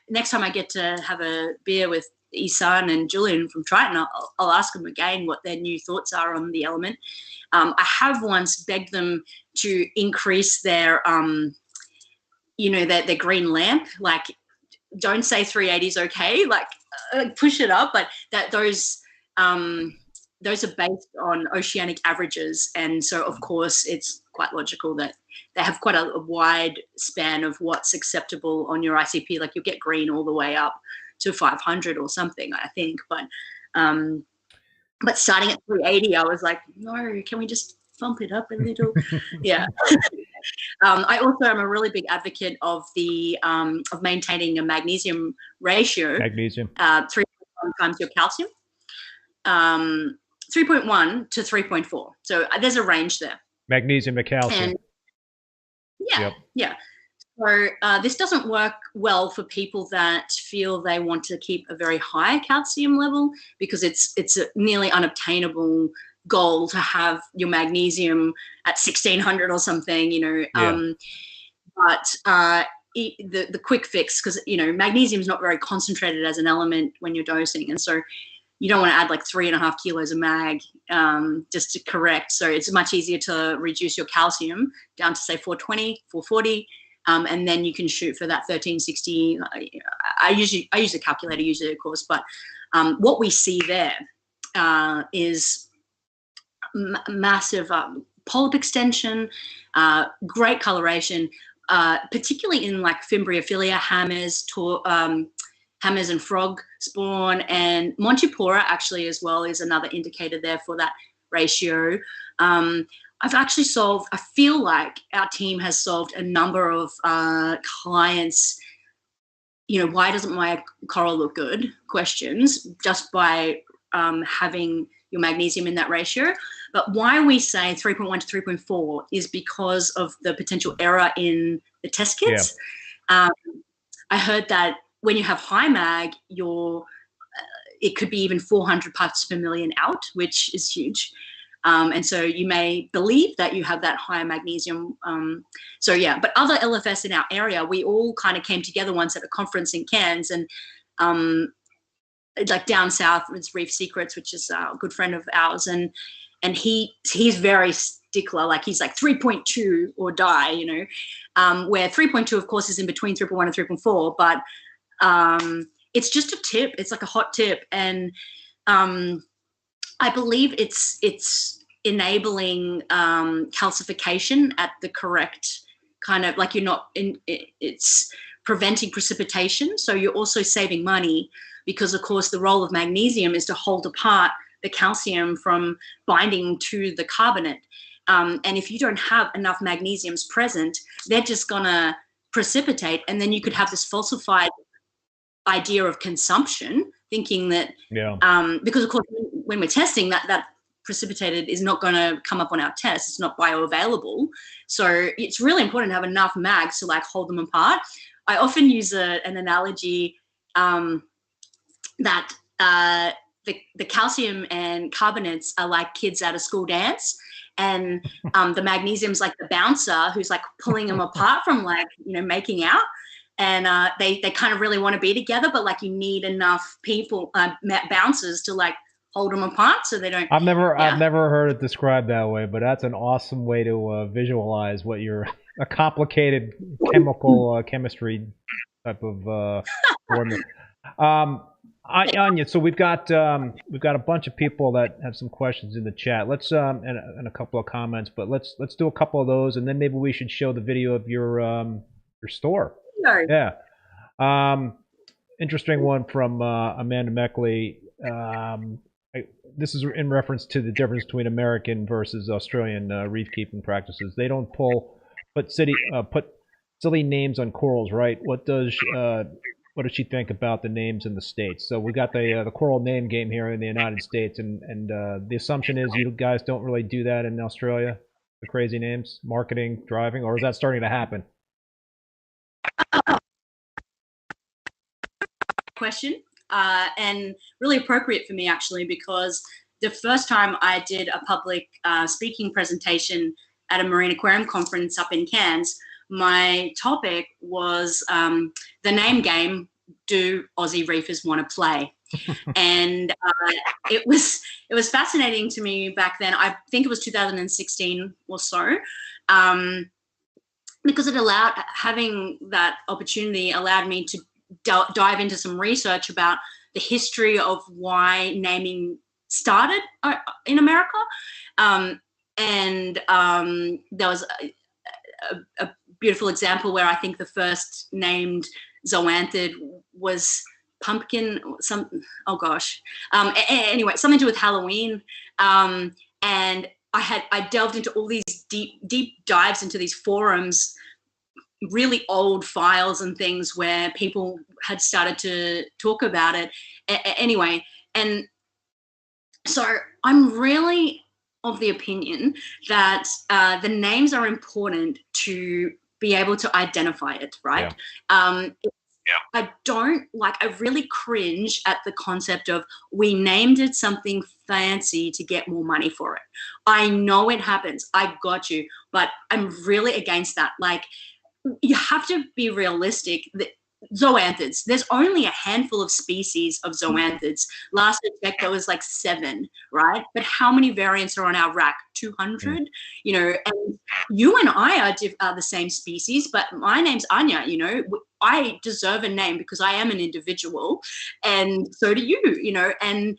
next time I get to have a beer with Isan and Julian from Triton, I'll ask them again what their new thoughts are on the element. I have once begged them to increase their, you know, their green lamp. Like, don't say 380 is okay. Like, push it up, but that those are based on oceanic averages, and so of course it's quite logical that they have quite a wide span of what's acceptable on your ICP. Like you'll get green all the way up to 500 or something, I think. But starting at 380, I was like, no, can we just bump it up a little? Yeah. I also am a really big advocate of of maintaining a magnesium ratio. Magnesium. 3.1 times your calcium. 3.1 to 3.4. So there's a range there. Magnesium to calcium. And yeah. So this doesn't work well for people that feel they want to keep a very high calcium level, because it's a nearly unobtainable goal to have your magnesium at 1600 or something, But the quick fix, because magnesium is not very concentrated as an element when you're dosing, and so you don't want to add like 3.5 kilos of mag just to correct. So it's much easier to reduce your calcium down to say 420, 440. And then you can shoot for that 1360. I use a calculator usually, of course, but what we see there is massive polyp extension, great coloration, particularly in like Fimbriophilia, hammers and frog spawn, and Montipora actually as well is another indicator there for that ratio. I've actually I feel like our team has solved a number of clients, why doesn't my coral look good questions, just by having your magnesium in that ratio. But why we say 3.1 to 3.4 is because of the potential error in the test kits. Yeah. I heard that when you have high mag, it could be even 400 parts per million out, which is huge. And so you may believe that you have that higher magnesium. But other LFS in our area, we all kind of came together once at a conference in Cairns, and like down south, it's Reef Secrets, which is a good friend of ours, and he's very stickler, like he's like 3.2 or die, where 3.2 of course is in between 3.1 and 3.4, but it's just a tip. It's like a hot tip, and I believe it's enabling calcification at the correct kind of, like it's preventing precipitation. So you're also saving money, because of course the role of magnesium is to hold apart the calcium from binding to the carbonate. And if you don't have enough magnesiums present, they're just gonna precipitate, and then you could have this falsified idea of consumption, thinking that because of course when we're testing, that precipitated is not going to come up on our test. It's not bioavailable. So it's really important to have enough mags to like hold them apart. I often use an analogy that the calcium and carbonates are like kids at a school dance, and the magnesium's like the bouncer who's like pulling them apart from like making out. And they kind of really want to be together, but like you need enough people, bouncers, to like hold them apart so they don't. I've never heard it described that way, but that's an awesome way to visualize what a complicated chemistry type of formula. Anya, so we've got a bunch of people that have some questions in the chat. Let's and a couple of comments, but let's do a couple of those, and then maybe we should show the video of your store. Yeah. Interesting one from Amanda Meckley. This is in reference to the difference between American versus Australian reef keeping practices. They don't put silly names on corals, right? What does she think about the names in the States? So we got the coral name game here in the United States, and the assumption is you guys don't really do that in Australia, the crazy names, marketing, driving, or is that starting to happen? Question, and really appropriate for me actually, because the first time I did a public speaking presentation at a marine aquarium conference up in Cairns, my topic was the name game, do Aussie reefers want to play? And it was fascinating to me back then. I think it was 2016 or so, because having that opportunity allowed me to dive into some research about history of why naming started in America. And there was a beautiful example where I think the first named zoanthid was pumpkin, anyway, something to do with Halloween. And I delved into all these deep dives into these forums, really old files and things where people had started to talk about it. Anyway, and so I'm really of the opinion that the names are important to be able to identify it, right? Yeah. I really cringe at the concept of we named it something fancy to get more money for it. I know it happens. I got you. But I'm really against that. Like, you have to be realistic. Zoanthids, there's only a handful of species of zoanthids. Last I checked, there was like 7, right? But how many variants are on our rack? 200, you know, and you and I are the same species, but my name's Ania, you know. I deserve a name because I am an individual, and so do you, you know. And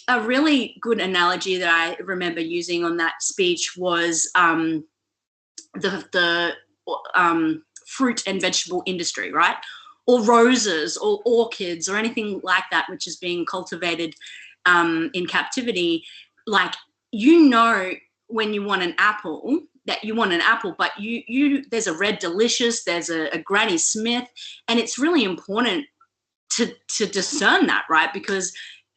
a really good analogy that I remember using on that speech was the fruit and vegetable industry, right? Or roses or orchids or anything like that, which is being cultivated in captivity. Like, you know, when you want an apple, that you want an apple, but there's a Red Delicious, there's a Granny Smith, and it's really important to discern that, right? Because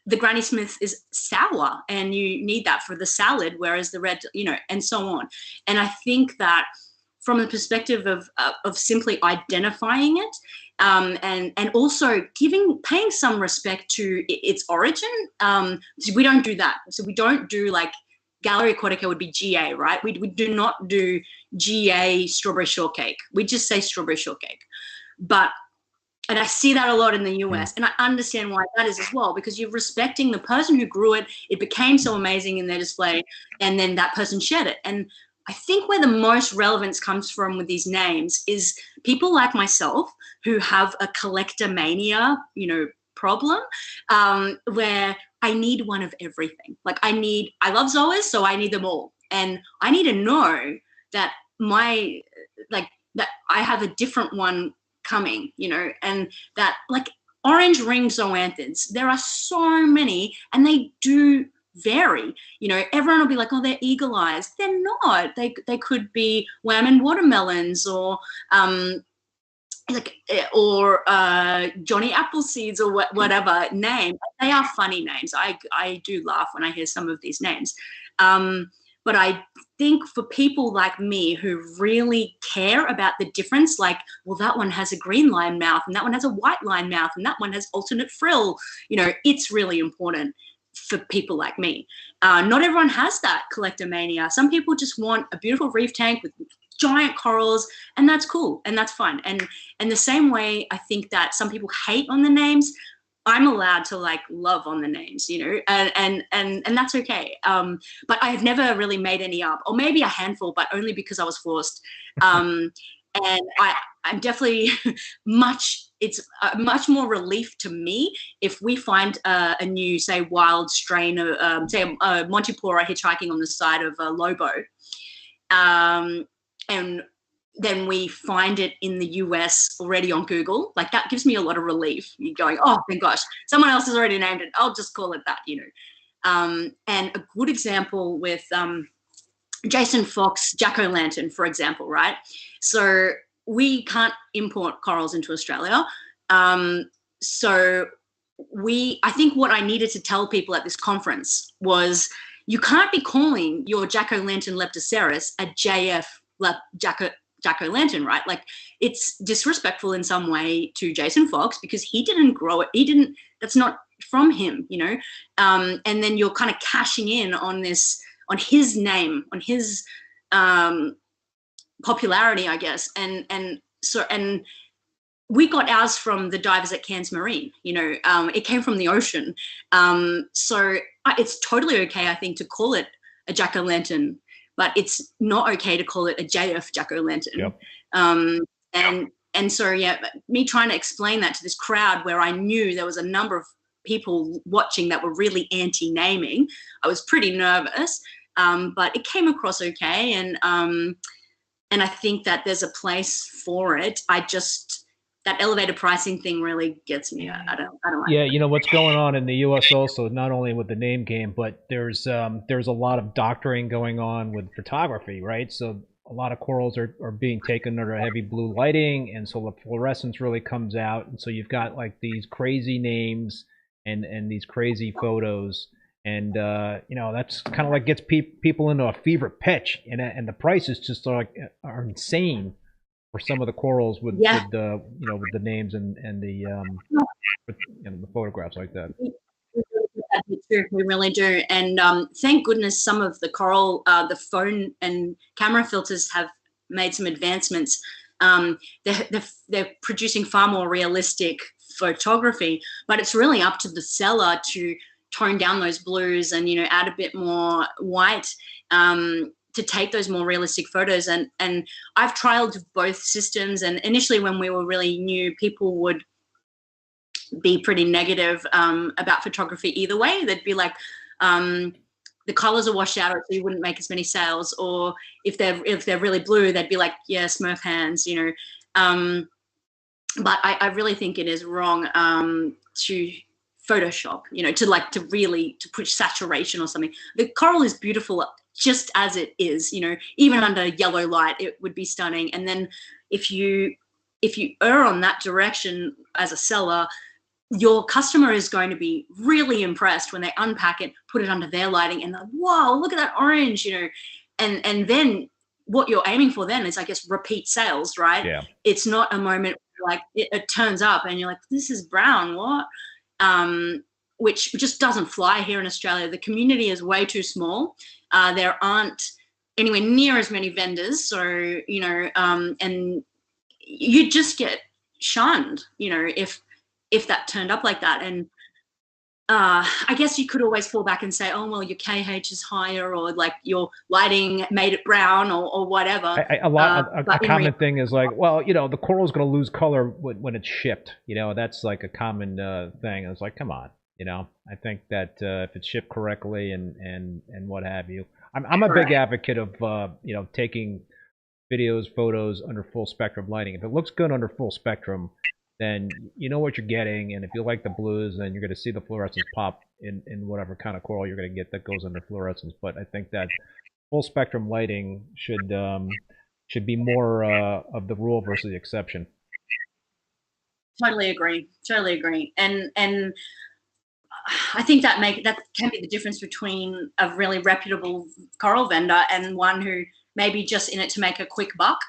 the Granny Smith is sour and you need that for the salad, whereas the red, you know, and so on. And I think that from the perspective of simply identifying it, and also paying some respect to its origin. So we don't do that. So we don't do, like, Gallery Aquatica would be GA, right? We do not do GA strawberry shortcake. We just say strawberry shortcake. And I see that a lot in the US, and I understand why that is as well, because you're respecting the person who grew it. It became so amazing in their display, and then that person shared it. And I think where the most relevance comes from with these names is people like myself who have a collector mania, you know, problem, where I need one of everything. Like, I love zoas, so I need them all. And I need to know that that I have a different one coming, you know, and that, like, orange ring zoanthids, there are so many, and they do vary. You know, everyone will be like, oh, they're eagle eyes. They're not. They could be wham watermelons or Johnny Appleseeds or whatever name. They are funny names. I do laugh when I hear some of these names. But I think for people like me who really care about the difference, like, well, that one has a green line mouth and that one has a white line mouth and that one has alternate frill, you know, it's really important for people like me. Not everyone has that collector mania. Some people just want a beautiful reef tank with giant corals, and that's cool and that's fun. And the same way, I think that some people hate on the names, I'm allowed to, like, love on the names, you know, and that's okay. But I have never really made any up, or maybe a handful, but only because I was forced. And I'm definitely it's much more relief to me if we find a new, say, wild strain of, say, a Montipora hitchhiking on the side of a Lobo. And then we find it in the US already on Google. Like, that gives me a lot of relief. You're going, oh, thank gosh, someone else has already named it. I'll just call it that, you know. And a good example with Jason Fox jack-o'-lantern, for example, right? So we can't import corals into Australia. So I think what I needed to tell people at this conference was, you can't be calling your jack-o'-lantern Leptocerus a JF jack-o'-lantern, right? Like, it's disrespectful in some way to Jason Fox because he didn't grow it. That's not from him, you know? And then you're kind of cashing in on his name, on his popularity, I guess. And we got ours from the divers at Cairns Marine, you know, it came from the ocean. So it's totally okay, I think, to call it a jack-o'-lantern, but it's not okay to call it a JF jack-o'-lantern. Yep. And And so, yeah, me trying to explain that to this crowd where I knew there was a number of people watching that were really anti-naming, I was pretty nervous, but it came across okay. And I think that there's a place for it. That elevated pricing thing really gets me. I don't like Yeah, it. you know what's going on in the U.S. also, not only with the name game, but there's a lot of doctoring going on with photography, right? So a lot of corals are being taken under heavy blue lighting, and so the fluorescence really comes out, and so you've got like these crazy names and these crazy photos, and you know, that's kind of like gets people into a fever pitch, and the prices just are insane for some of the corals with the you know, with the names and the the photographs like that. We really do, and thank goodness some of the coral, the phone and camera filters have made some advancements. They're producing far more realistic photography, but it's really up to the seller to tone down those blues and, you know, add a bit more white to take those more realistic photos. And I've trialed both systems, and initially when we were really new, people would be pretty negative about photography either way. They'd be like, the colors are washed out, so you wouldn't make as many sales. Or if they're really blue, they'd be like, yeah, Smurf hands, you know. But I really think it is wrong to Photoshop, you know, to push saturation or something. The coral is beautiful just as it is, you know, even under yellow light, it would be stunning. And then if you err on that direction as a seller, your customer is going to be really impressed when they unpack it, put it under their lighting, and they're like, whoa, look at that orange, you know. And then what you're aiming for then is, I guess, repeat sales, right? Yeah. It's not a moment where, like, it turns up and you're like, this is brown, what? Which just doesn't fly here in Australia. The community is way too small. There aren't anywhere near as many vendors. So, you know, and you just get shunned, you know, if that turned up like that. And I guess you could always fall back and say, oh, well, your KH is higher, or like your lighting made it brown, or whatever. A common thing is like, well, you know, the coral's going to lose color when it's shipped. You know, that's like a common thing. It's like, come on, you know. I think that if it's shipped correctly and what have you, I'm a big advocate of you know, taking videos, photos under full spectrum lighting. If it looks good under full spectrum, then you know what you're getting, and if you like the blues, then you're going to see the fluorescence pop in whatever kind of coral you're going to get that goes under fluorescence. But I think that full spectrum lighting should be more of the rule versus the exception. Totally agree. And I think that can be the difference between a really reputable coral vendor and one who may be just in it to make a quick buck.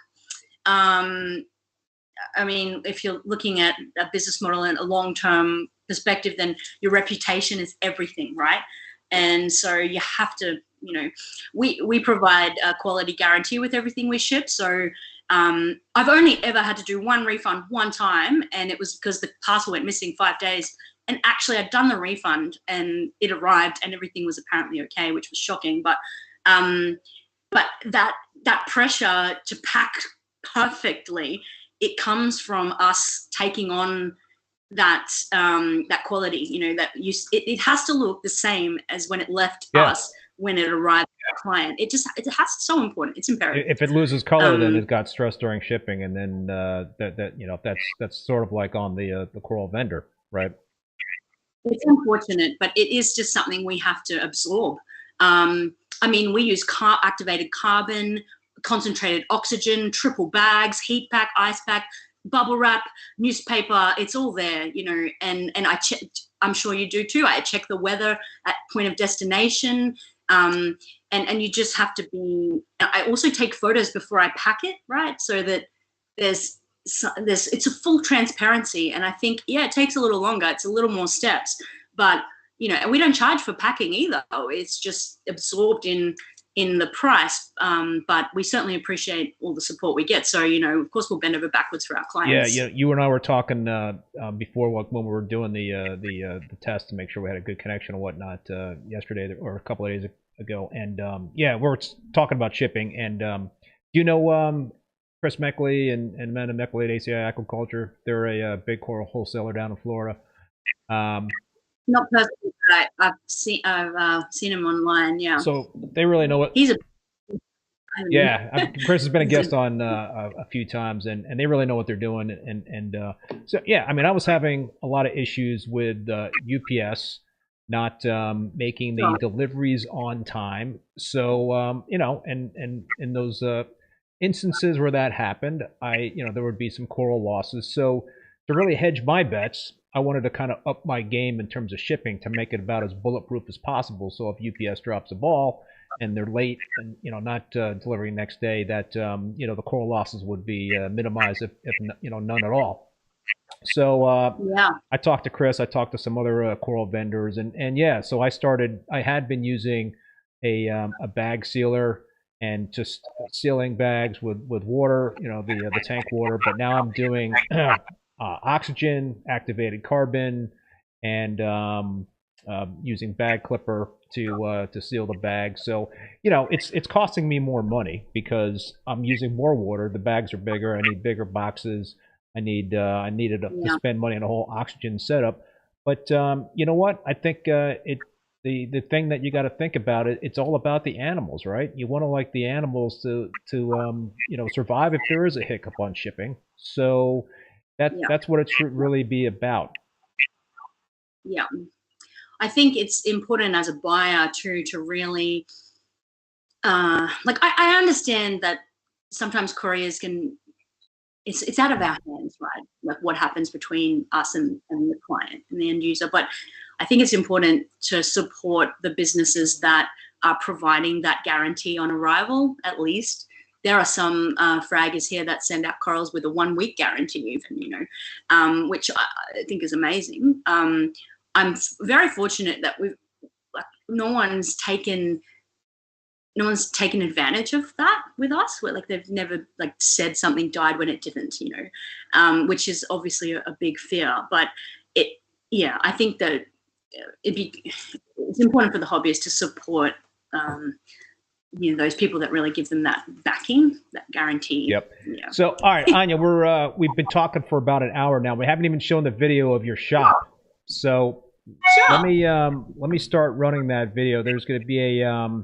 I mean, if you're looking at a business model in a long-term perspective, then your reputation is everything, right? And so you have to, you know, we provide a quality guarantee with everything we ship. So I've only ever had to do one refund one time, and it was because the parcel went missing 5 days. And actually, I'd done the refund, and it arrived, and everything was apparently okay, which was shocking. But that pressure to pack perfectly, it comes from us taking on that quality, you know, that it has to look the same as when it left us, when it arrived at the client. It's so important. It's imperative. If it loses color, then it got stressed during shipping, and then that you know, that's sort of like on the coral vendor, right? It's unfortunate, but it is just something we have to absorb. I mean, we use activated carbon, concentrated oxygen, triple bags, heat pack, ice pack, bubble wrap, newspaper. It's all there, you know. And I'm sure you do too. I check the weather at point of destination, and you just have to be. I also take photos before I pack it, right, so that there's it's a full transparency. And I think, yeah, it takes a little longer. It's a little more steps, but you know, and we don't charge for packing either. It's just absorbed in the price, but we certainly appreciate all the support we get. So, you know, of course, we'll bend over backwards for our clients. Yeah, you and I were talking before when we were doing the test to make sure we had a good connection and whatnot yesterday or a couple of days ago, and yeah, we're talking about shipping. And you know, Chris Meckley and Amanda Meckley at ACI Aquaculture. They're a big coral wholesaler down in Florida. Not personally, but I've seen him online. Yeah. So they really know what he's a. Yeah, Chris has been a guest on a few times, and they really know what they're doing. And so yeah, I mean, I was having a lot of issues with UPS not making the deliveries on time. So you know, and in those instances where that happened, there would be some coral losses. So to really hedge my bets, I wanted to kind of up my game in terms of shipping to make it about as bulletproof as possible. So if UPS drops a ball and they're late and not delivering next day, that the coral losses would be minimized, if none at all. So yeah, I talked to Chris, I talked to some other coral vendors, and yeah, so I had been using a bag sealer and just sealing bags with water, the tank water, but now I'm doing oxygen, activated carbon, and using bag clipper to seal the bag. So it's costing me more money because I'm using more water. The bags are bigger. I need bigger boxes. I needed to spend money on a whole oxygen setup. But you know what? I think the thing that you got to think about it's all about the animals, right? You want to like the animals to survive if there is a hiccup on shipping. So that's what it should really be about. Yeah. I think it's important as a buyer too to really I understand that sometimes couriers can it's out of our hands, right? Like what happens between us and the client and the end user. But I think it's important to support the businesses that are providing that guarantee on arrival, at least. There are some fraggers here that send out corals with a 1-week guarantee even, which I think is amazing. I'm very fortunate that no one's taken advantage of that with us. Where they've never said something died when it didn't, which is obviously a big fear. But I think that it's important for the hobbyists to support those people that really give them that backing, that guarantee. Yep. Yeah. So all right, Ania, we've been talking for about an hour now. We haven't even shown the video of your shop. So let me start running that video. There's going to be a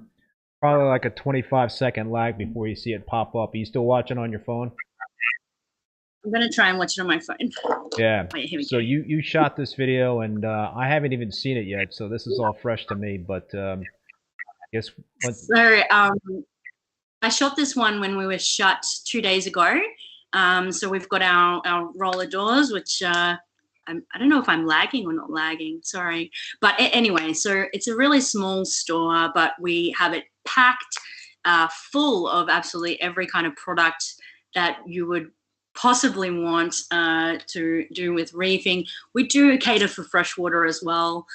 probably like a 25-second lag before you see it pop up. Are you still watching on your phone? I'm going to try and watch it on my phone. Yeah. Wait, here we so go. you shot this video, and I haven't even seen it yet, so this is all fresh to me. But I guess so I shot this one when we were shut 2 days ago. So we've got our roller doors, which I don't know if I'm lagging or not lagging. Sorry, but anyway, so it's a really small store, but we have it packed full of absolutely every kind of product that you would possibly want to do with reefing. We do cater for freshwater as well,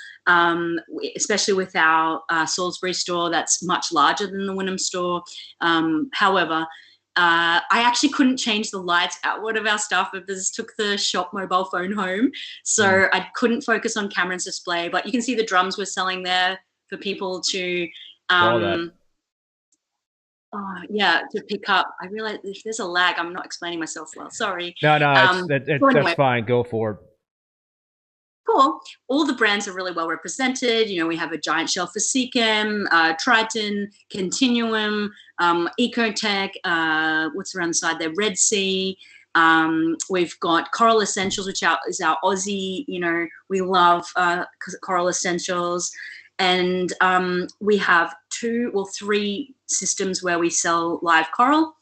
especially with our Salisbury store that's much larger than the Wynnum store. However, I actually couldn't change the lights outward of our stuff because took the shop mobile phone home. So I couldn't focus on camera and display, but you can see the drums we're selling there for people to to pick up. I realize if there's a lag, I'm not explaining myself well. Sorry. No, that's fine. Go for it. Cool. All the brands are really well represented. We have a giant shell for Seachem, Triton, Continuum, Ecotech, what's around the side there, Red Sea. We've got Coral Essentials, which is our Aussie, we love Coral Essentials. And we have 2 or 3 systems where we sell live coral.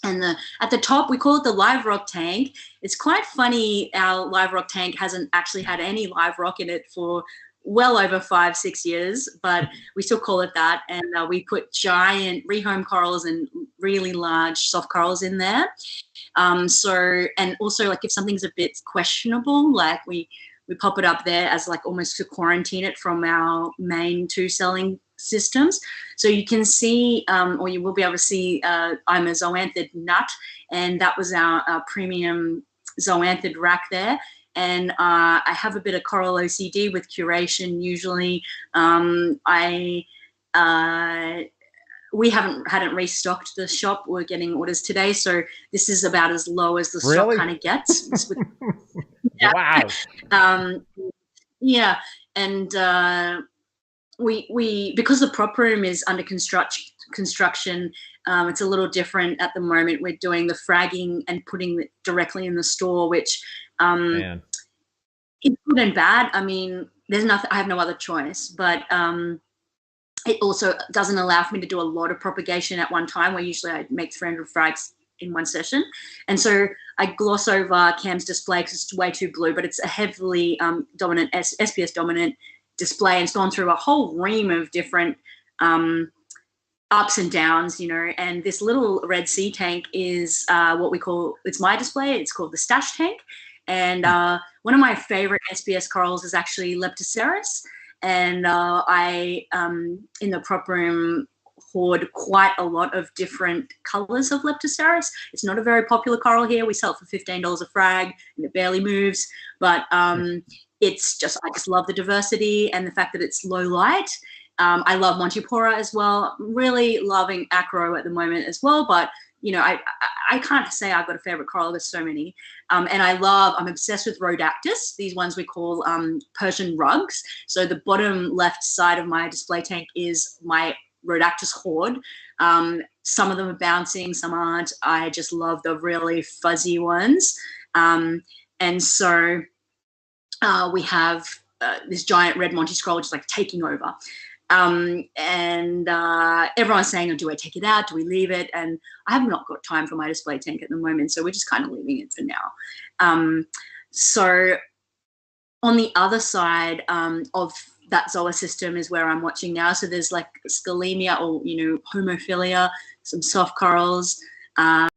And at the top, we call it the live rock tank. It's quite funny, our live rock tank hasn't actually had any live rock in it for well over 5-6 years, but we still call it that. And we put giant rehome corals and really large soft corals in there. And also if something's a bit questionable, we pop it up there as almost to quarantine it from our main 2 selling systems. So you can see, or you will be able to see, I'm a zoanthid nut, and that was our premium zoanthid rack there. And I have a bit of coral OCD with curation usually. we hadn't restocked the shop. We're getting orders today, so this is about as low as the stock kind of gets. Wow. Yeah, and we because the prop room is under construction. It's a little different at the moment. We're doing the fragging and putting it directly in the store, which it's good and bad. I mean, there's nothing. I have no other choice, but it also doesn't allow for me to do a lot of propagation at one time, where usually I make 300 frags in one session. And so I gloss over Cam's display because it's way too blue, but it's a heavily dominant, SPS dominant display, and it's gone through a whole ream of different ups and downs, you know. And this little Red Sea tank is what we call, it's my display, it's called the stash tank. And one of my favorite SPS corals is actually Leptocerus. And I, in the prop room, hoard quite a lot of different colors of Leptocerus. It's not a very popular coral here. We sell it for $15 a frag, and it barely moves. But it's just, I just love the diversity and the fact that it's low light. I love Montipora as well. I'm really loving acro at the moment as well. But you know, I can't say I've got a favorite coral. There's so many. And I'm obsessed with Reactors. These ones we call Persian rugs. So the bottom left side of my display tank is my Reactors hoard. Some of them are bouncing, some aren't. I just love the really fuzzy ones. And so we have this giant red Monty scroll just like taking over. And everyone's saying, oh, do I take it out? Do we leave it? And I have not got time for my display tank at the moment, so we're just kind of leaving it for now. So on the other side of that Zoa system is where I'm watching now. So there's like scalemia, or, you know, homophilia, some soft corals. There's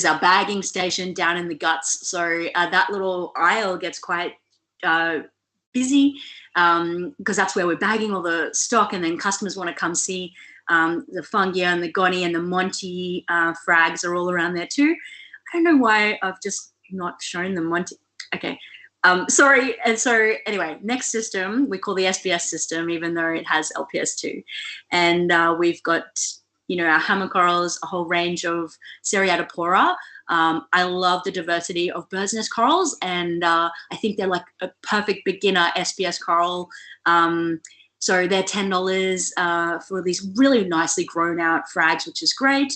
our bagging station down in the guts. So that little aisle gets quite busy because that's where we're bagging all the stock, and then customers want to come see the fungia and the goni and the Monty frags are all around there too. I don't know why I've just not shown the Monty. Okay, sorry. And so anyway, next system we call the SBS system, even though it has LPS too, and we've got, you know, our hammer corals, a whole range of Seriatopora. I love the diversity of bird's nest corals, and I think they're like a perfect beginner SBS coral. So they're $10 for these really nicely grown out frags, which is great.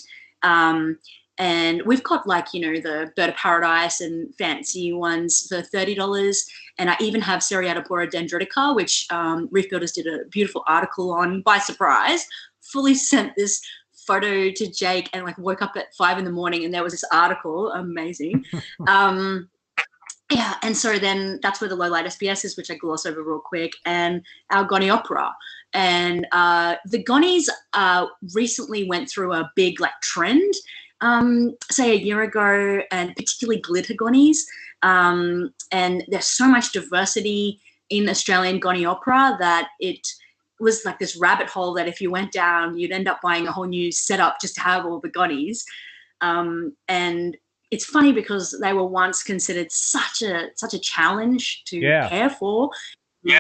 And we've got, like, you know, the bird of paradise and fancy ones for $30. And I even have Seriatopora dendritica, which Reef Builders did a beautiful article on by surprise. Fully sent this photo to Jake and like woke up at 5 a.m. and there was this article. Amazing. Yeah, and so then that's where the low light SPS is, which I gloss over real quick, and our Goniopera. And the Gonis recently went through a big like trend, say a year ago, and particularly glitter Gonis. And there's so much diversity in Australian Goniopera that it was like this rabbit hole that if you went down, you'd end up buying a whole new setup just to have all the Gonis. And it's funny because they were once considered such a challenge to care for. Yeah.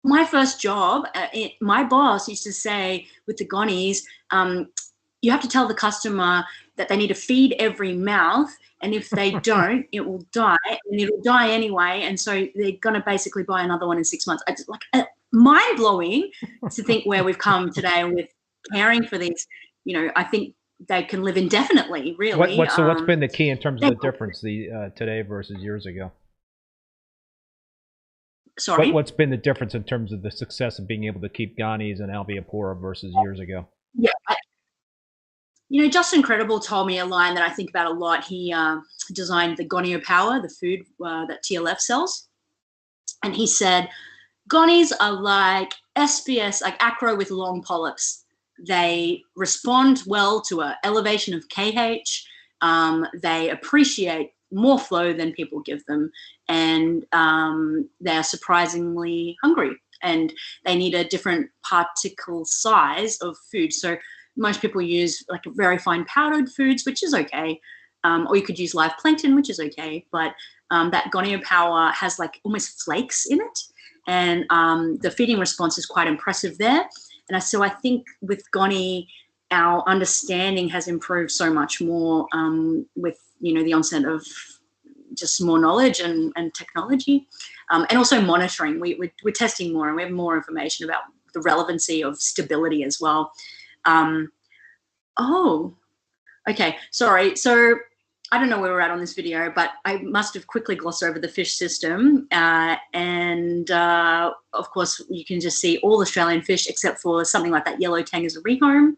My first job, my boss used to say with the Gonis, you have to tell the customer that they need to feed every mouth, and if they don't, it will die, and it'll die anyway. And so they're going to basically buy another one in 6 months. I just like mind blowing to think where we've come today with caring for these. You know, I think they can live indefinitely, really. So what's been the key in terms of the difference today versus years ago? Sorry? What's been the difference in terms of the success of being able to keep Gonis and Alveopora versus years ago? Yeah. You know, Justin Credible told me a line that I think about a lot. He designed the Gonio Power, the food that TLF sells. And he said, Gonis are like SPS, like acro with long polyps. They respond well to an elevation of KH. They appreciate more flow than people give them. And they're surprisingly hungry. And they need a different particle size of food. So most people use like very fine powdered foods, which is okay. Or you could use live plankton, which is okay. But that Gonio Power has like almost flakes in it. and the feeding response is quite impressive there. And so I think with Goni, our understanding has improved so much more with, you know, the onset of just more knowledge and technology, and also monitoring. We're testing more, and we have more information about the relevancy of stability as well. Oh, okay, sorry. So I don't know where we're at on this video, but I must have quickly glossed over the fish system. And of course, you can just see all Australian fish except for something like that yellow tang as a rehome.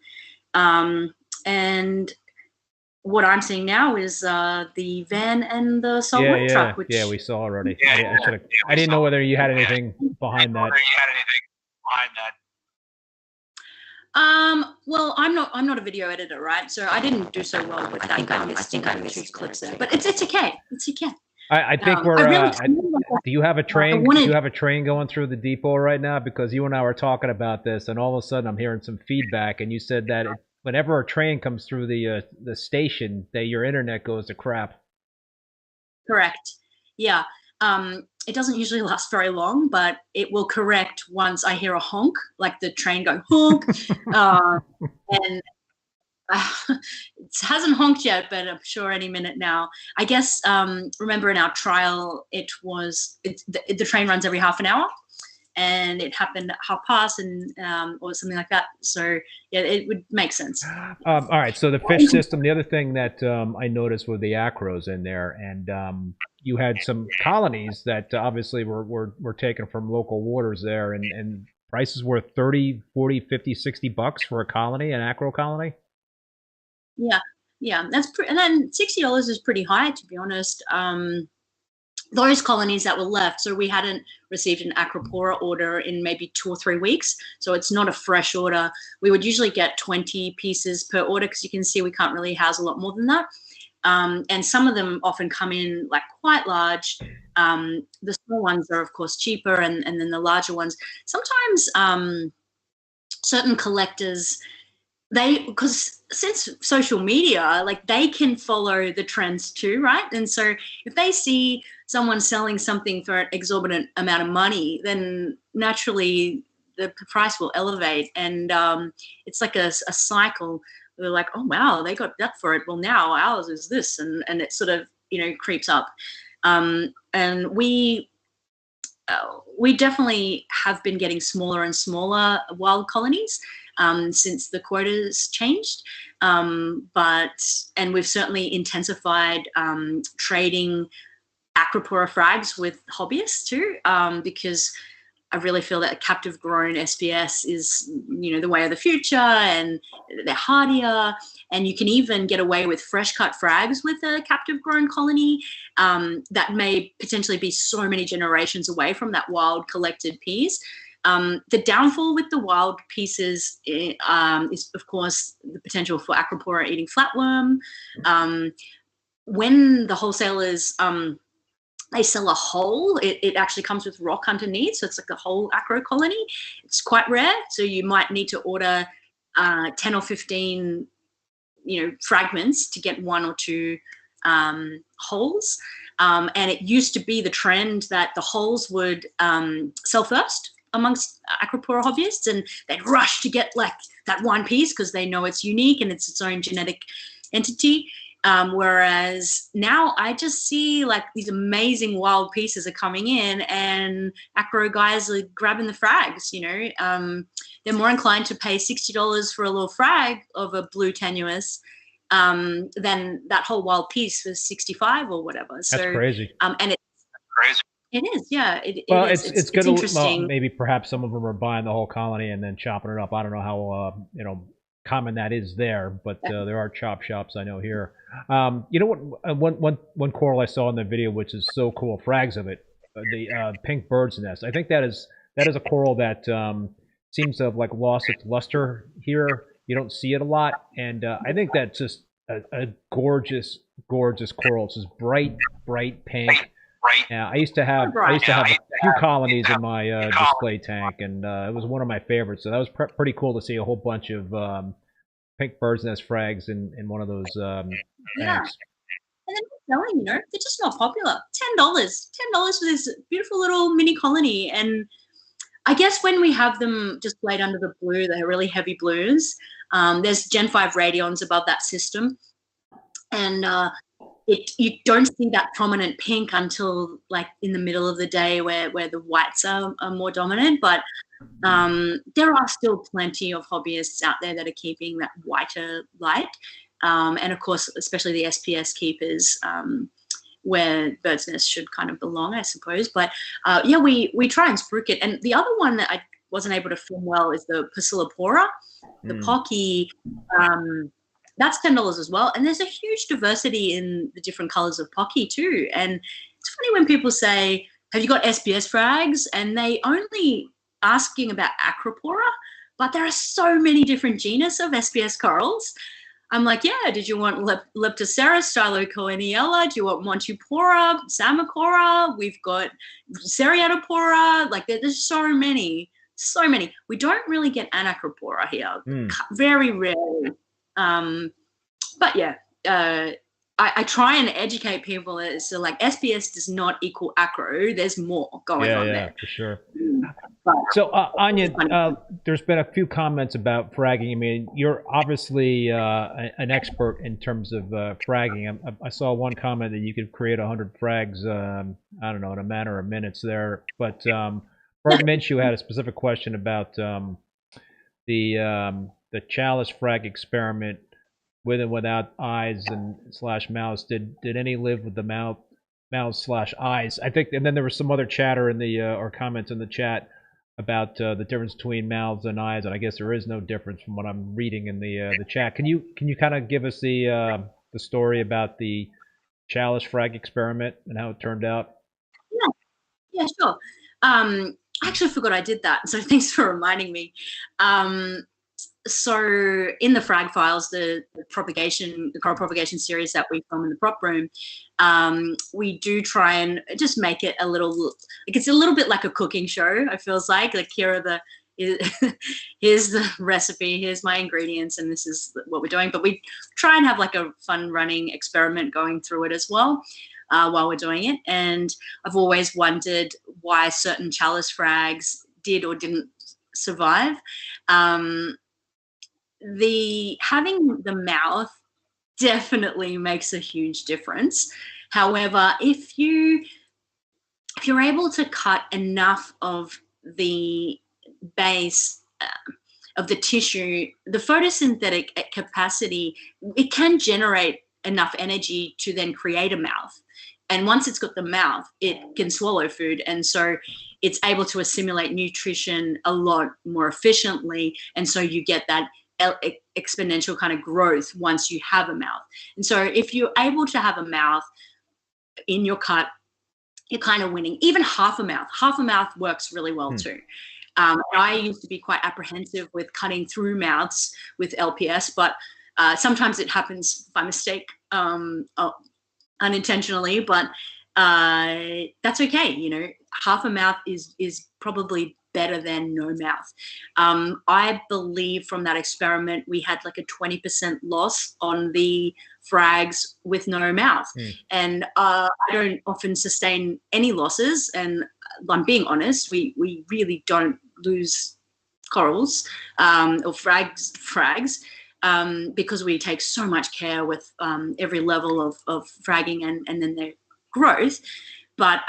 And what I'm seeing now is the van and the saltwater truck. Which, yeah, we saw already. I didn't know whether you had anything behind that. Well, I'm not a video editor, right? So I didn't do so well with that. I think I missed clips there, but it's okay. It's okay. I think we're. Do you have a train? Do you have a train going through the depot right now? Because you and I were talking about this, and all of a sudden I'm hearing some feedback, and you said that whenever a train comes through the station, that your internet goes to crap. Correct. Yeah. It doesn't usually last very long, but it will correct once I hear a honk, like the train go honk. And it hasn't honked yet, but I'm sure any minute now. I guess, remember in our trial, the train runs every half an hour, and it happened at past and or something like that. So yeah, it would make sense. All right. So the fish system. The other thing that I noticed were the acros in there, and you had some colonies that obviously were taken from local waters there, and prices were 30, 40, 50, 60 bucks for a colony, an acro colony. Yeah, that's and then $60 is pretty high, to be honest. Those colonies that were left, so we hadn't received an Acropora order in maybe 2 or 3 weeks, so it's not a fresh order. We would usually get 20 pieces per order, because you can see we can't really house a lot more than that. And some of them often come in like quite large. The small ones are of course cheaper, and then the larger ones. Sometimes certain collectors, because since social media, like, they can follow the trends too, right? And so if they see someone selling something for an exorbitant amount of money, then naturally the price will elevate, and it's like a cycle. They're like, oh wow, they got that for it. Well, now ours is this, and it sort of, you know, creeps up. And we definitely have been getting smaller and smaller wild colonies since the quotas changed. And we've certainly intensified trading Acropora frags with hobbyists too, because I really feel that a captive grown SPS is, you know, the way of the future, and they're hardier, and you can even get away with fresh cut frags with a captive grown colony that may potentially be so many generations away from that wild collected piece. The downfall with the wild pieces is of course the potential for Acropora eating flatworm. When the wholesalers they sell a whole, it actually comes with rock underneath, so it's like a whole acro colony. It's quite rare, so you might need to order 10 or 15, you know, fragments to get 1 or 2 holes. And it used to be the trend that the holes would sell first amongst Acropora hobbyists, and they'd rush to get like that one piece because they know it's unique and it's its own genetic entity. Whereas now I just see like these amazing wild pieces are coming in, and acro guys are grabbing the frags, you know. They're more inclined to pay $60 for a little frag of a blue tenuous than that whole wild piece for 65 or whatever. That's crazy. And it's crazy. It is, yeah. It's good. Interesting. Well, maybe perhaps some of them are buying the whole colony and then chopping it up. I don't know how you know, common that is there, but there are chop shops I know here. You know what? One coral I saw in the video, which is so cool, frags of it, the pink bird's nest. I think that is a coral that seems to have like lost its luster here. You don't see it a lot, and I think that's just a gorgeous coral. It's just bright pink. Yeah, I used to have a few colonies in my display tank, and it was one of my favorites. So that was pretty cool to see a whole bunch of pink bird's nest frags in one of those tanks. and they're not selling, they're just not popular. $10 for this beautiful little mini colony. And I guess when we have them displayed under the blue, they're really heavy blues. There's Gen 5 radions above that system, and you don't see that prominent pink until like in the middle of the day where the whites are more dominant. But there are still plenty of hobbyists out there that are keeping that whiter light. And of course, especially the SPS keepers, where bird's nest should kind of belong, I suppose. But yeah, we try and spruik it. And the other one that I wasn't able to film well is the Passillipora, the pocky. That's $10 as well. And there's a huge diversity in the different colors of pocky too. And it's funny when people say, have you got SPS frags? And they only asking about Acropora, but there are so many different genus of SPS corals. I'm like, yeah, did you want Leptocerus, Stylocoeniella? Do you want Montipora, Samicora? We've got Seriatopora. Like there's so many. We don't really get Anacropora here. Very rarely. But yeah, I try and educate people. So like SPS does not equal acro. There's more going on there. Yeah, for sure. So Ania, there's been a few comments about fragging. I mean, you're obviously an expert in terms of fragging. I saw one comment that you could create 100 frags, I don't know, in a matter of minutes there. But Bert Minshew had a specific question about the chalice frag experiment with and without eyes and / mouths. Did any live with the mouths / eyes? I think, and then there was some other chatter in the or comments in the chat about the difference between mouths and eyes, and I guess there is no difference from what I'm reading in the chat. Can you kind of give us the story about the chalice frag experiment and how it turned out? Yeah, sure. I actually forgot I did that, so thanks for reminding me. So in the frag files, the coral propagation series that we film in the prop room, we do try and just make it a little, like it's a little bit like a cooking show. It feels like here are here's the recipe, here's my ingredients, and this is what we're doing. But we try and have like a fun running experiment going through it as well while we're doing it. And I've always wondered why certain chalice frags did or didn't survive. Having the mouth definitely makes a huge difference. However, if you're able to cut enough of the base of the tissue, the photosynthetic capacity, it can generate enough energy to then create a mouth. And once it's got the mouth, it can swallow food. And so it's able to assimilate nutrition a lot more efficiently. And so you get that exponential kind of growth once you have a mouth. And so if you're able to have a mouth in your cut, you're kind of winning. Even half a mouth works really well too. I used to be quite apprehensive with cutting through mouths with LPS, but sometimes it happens by mistake, unintentionally, but that's okay. You know, half a mouth is probably better than no mouth. I believe from that experiment, we had like a 20% loss on the frags with no mouth. And I don't often sustain any losses. And I'm being honest, we really don't lose corals or frags because we take so much care with every level of fragging and then their growth. But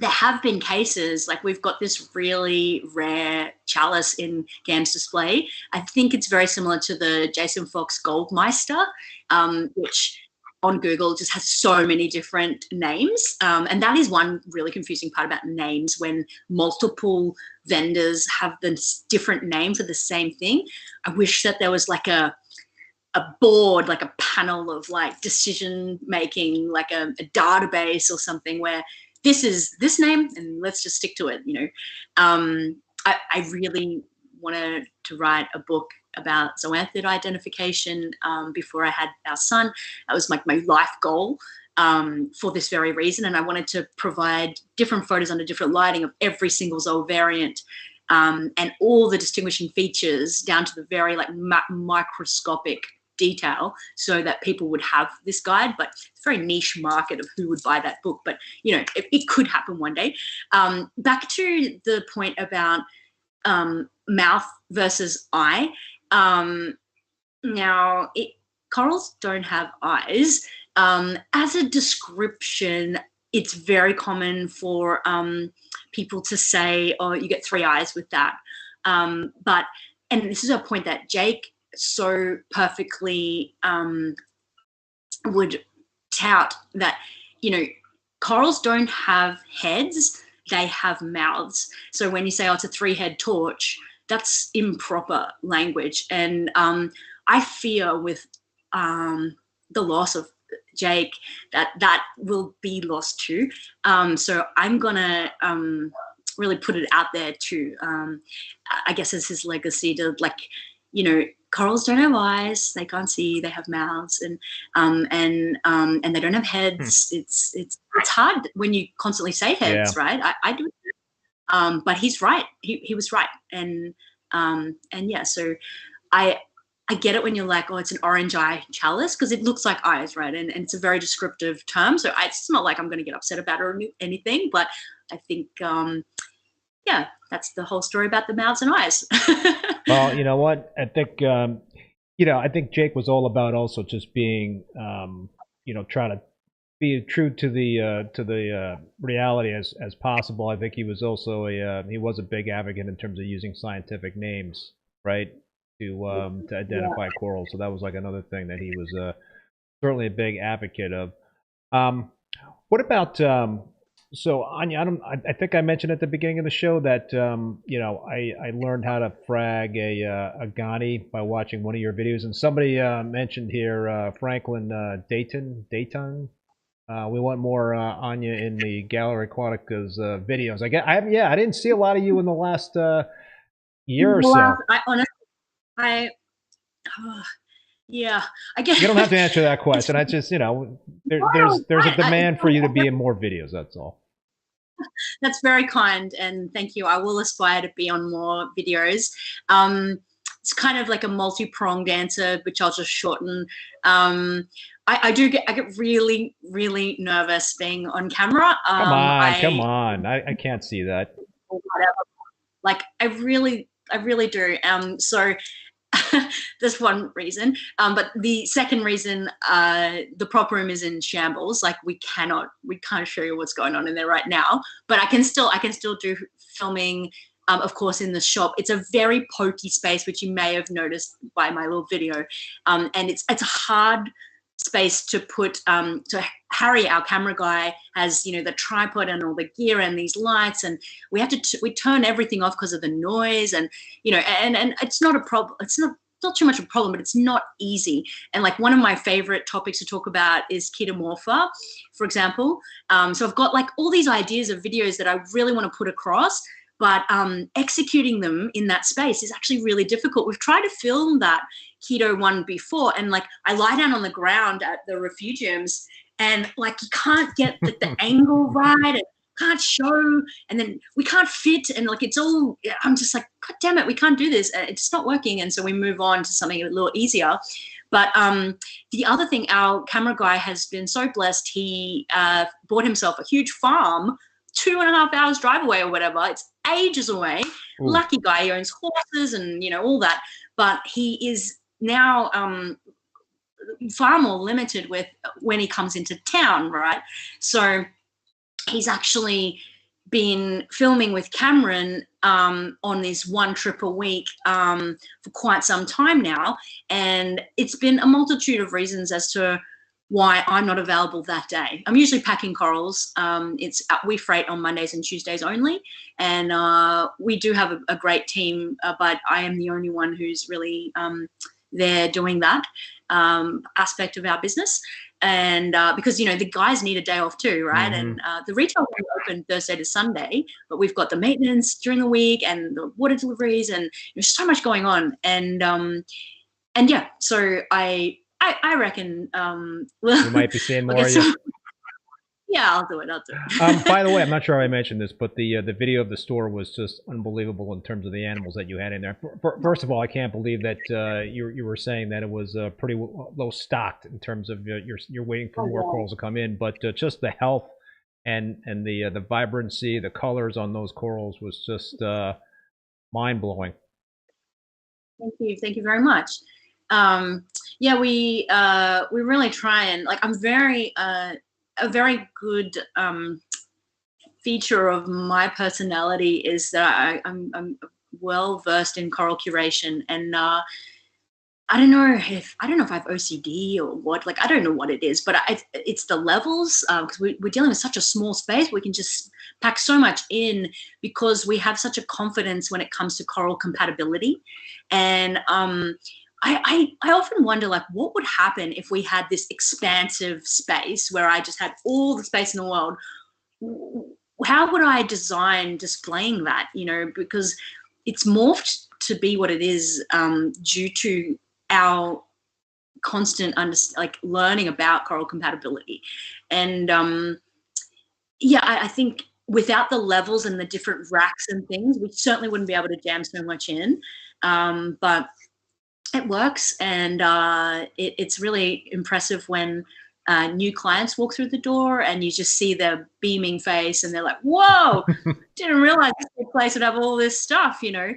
there have been cases, like we've got this really rare chalice in Gam's display. I think it's very similar to the Jason Fox Goldmeister, which on Google just has so many different names. And that is one really confusing part about names, when multiple vendors have this different name for the same thing. I wish that there was like a board, like a panel of like decision making, like a database or something where this is this name and let's just stick to it, you know. I really wanted to write a book about zoanthid identification before I had our son. That was like my life goal for this very reason. And I wanted to provide different photos under different lighting of every single zoa variant and all the distinguishing features down to the very like microscopic detail so that people would have this guide, but it's a very niche market of who would buy that book. But, you know, it could happen one day. Back to the point about mouth versus eye. Now, corals don't have eyes. As a description, it's very common for people to say, oh, you get 3 eyes with that. And this is a point that Jake so perfectly would tout, that, you know, corals don't have heads, they have mouths. So when you say, oh, it's a 3-head torch, that's improper language. And I fear with the loss of Jake that will be lost too. So I'm gonna really put it out there to, I guess, as his legacy to, like, you know, corals don't have eyes, they can't see, they have mouths, and they don't have heads. It's hard when you constantly say heads, right? I do, but he's right. He was right, and yeah. So I get it when you're like, oh, it's an orange eye chalice, because it looks like eyes, right? And it's a very descriptive term. So it's not like I'm going to get upset about it or anything, but I think, yeah, that's the whole story about the mouths and eyes. Well, you know what? I think, you know, I think Jake was all about also just being, you know, trying to be true to the reality as possible. I think he was also he was a big advocate in terms of using scientific names, right, to identify corals. So that was like another thing that he was certainly a big advocate of. What about so Anya? I think I mentioned at the beginning of the show that you know, I learned how to frag a Agani by watching one of your videos, and somebody mentioned here Franklin Dayton. We want more Anya in the Gallery Aquatica's videos. I didn't see a lot of you in the last year or so. I honestly, yeah, I guess you don't have to answer that question. I just, you know, there's a demand for you to be in more videos. That's all. That's very kind, and thank you. I will aspire to be on more videos. It's kind of like a multi-pronged answer, which I'll just shorten. I get really, really nervous being on camera. Come on. I can't see that. Whatever. Like I really do. So there's one reason. But the second reason, the prop room is in shambles. Like we can't show you what's going on in there right now. But I can still do filming. Of course, in the shop. It's a very pokey space, which you may have noticed by my little video. And it's a hard space to put. So Harry, our camera guy, has, you know, the tripod and all the gear and these lights, and we have to we turn everything off because of the noise, and you know, and it's not a problem. It's not too much of a problem, but it's not easy. And like one of my favorite topics to talk about is ketamorpha, for example. So I've got like all these ideas of videos that I really want to put across. But executing them in that space is actually really difficult. We've tried to film that keto one before, and like I lie down on the ground at the refugiums, and like you can't get the angle right, and can't show, and then we can't fit, and like it's all. I'm just like, God damn it, we can't do this. It's not working, and so we move on to something a little easier. But the other thing, our camera guy has been so blessed. He bought himself a huge farm, 2.5 hours drive away or whatever. It's ages away. Ooh. Lucky guy. He owns horses and, you know, all that. But he is now far more limited with when he comes into town, right? So he's actually been filming with Cameron on this one trip a week for quite some time now. And it's been a multitude of reasons as to why I'm not available that day. I'm usually packing corals. We freight on Mondays and Tuesdays only, and we do have a great team, but I am the only one who's really there doing that aspect of our business. And because, you know, the guys need a day off too, right? Mm-hmm. And the retail is open Thursday to Sunday, but we've got the maintenance during the week and the water deliveries, and there's so much going on. And yeah, so I reckon we might be seeing more of you. Yeah, I'll do it. I'll do it. By the way, I'm not sure I mentioned this, but the video of the store was just unbelievable in terms of the animals that you had in there. First of all, I can't believe that you were saying that it was pretty low stocked in terms of you're waiting for more corals to come in, but just the health and the vibrancy, the colors on those corals was just mind blowing. Thank you very much. Yeah, we really try and like. I'm very a very good feature of my personality is that I'm well versed in coral curation, and I don't know if I have OCD or what. Like, I don't know what it is, but it's the levels, because we're dealing with such a small space. We can just pack so much in because we have such a confidence when it comes to coral compatibility. And I often wonder, like, what would happen if we had this expansive space where I just had all the space in the world? How would I design displaying that, you know, because it's morphed to be what it is due to our constant learning about coral compatibility. And yeah, I think without the levels and the different racks and things, we certainly wouldn't be able to jam so much in. But it works, and it's really impressive when new clients walk through the door and you just see their beaming face and they're like, whoa, didn't realize this place would have all this stuff, you know,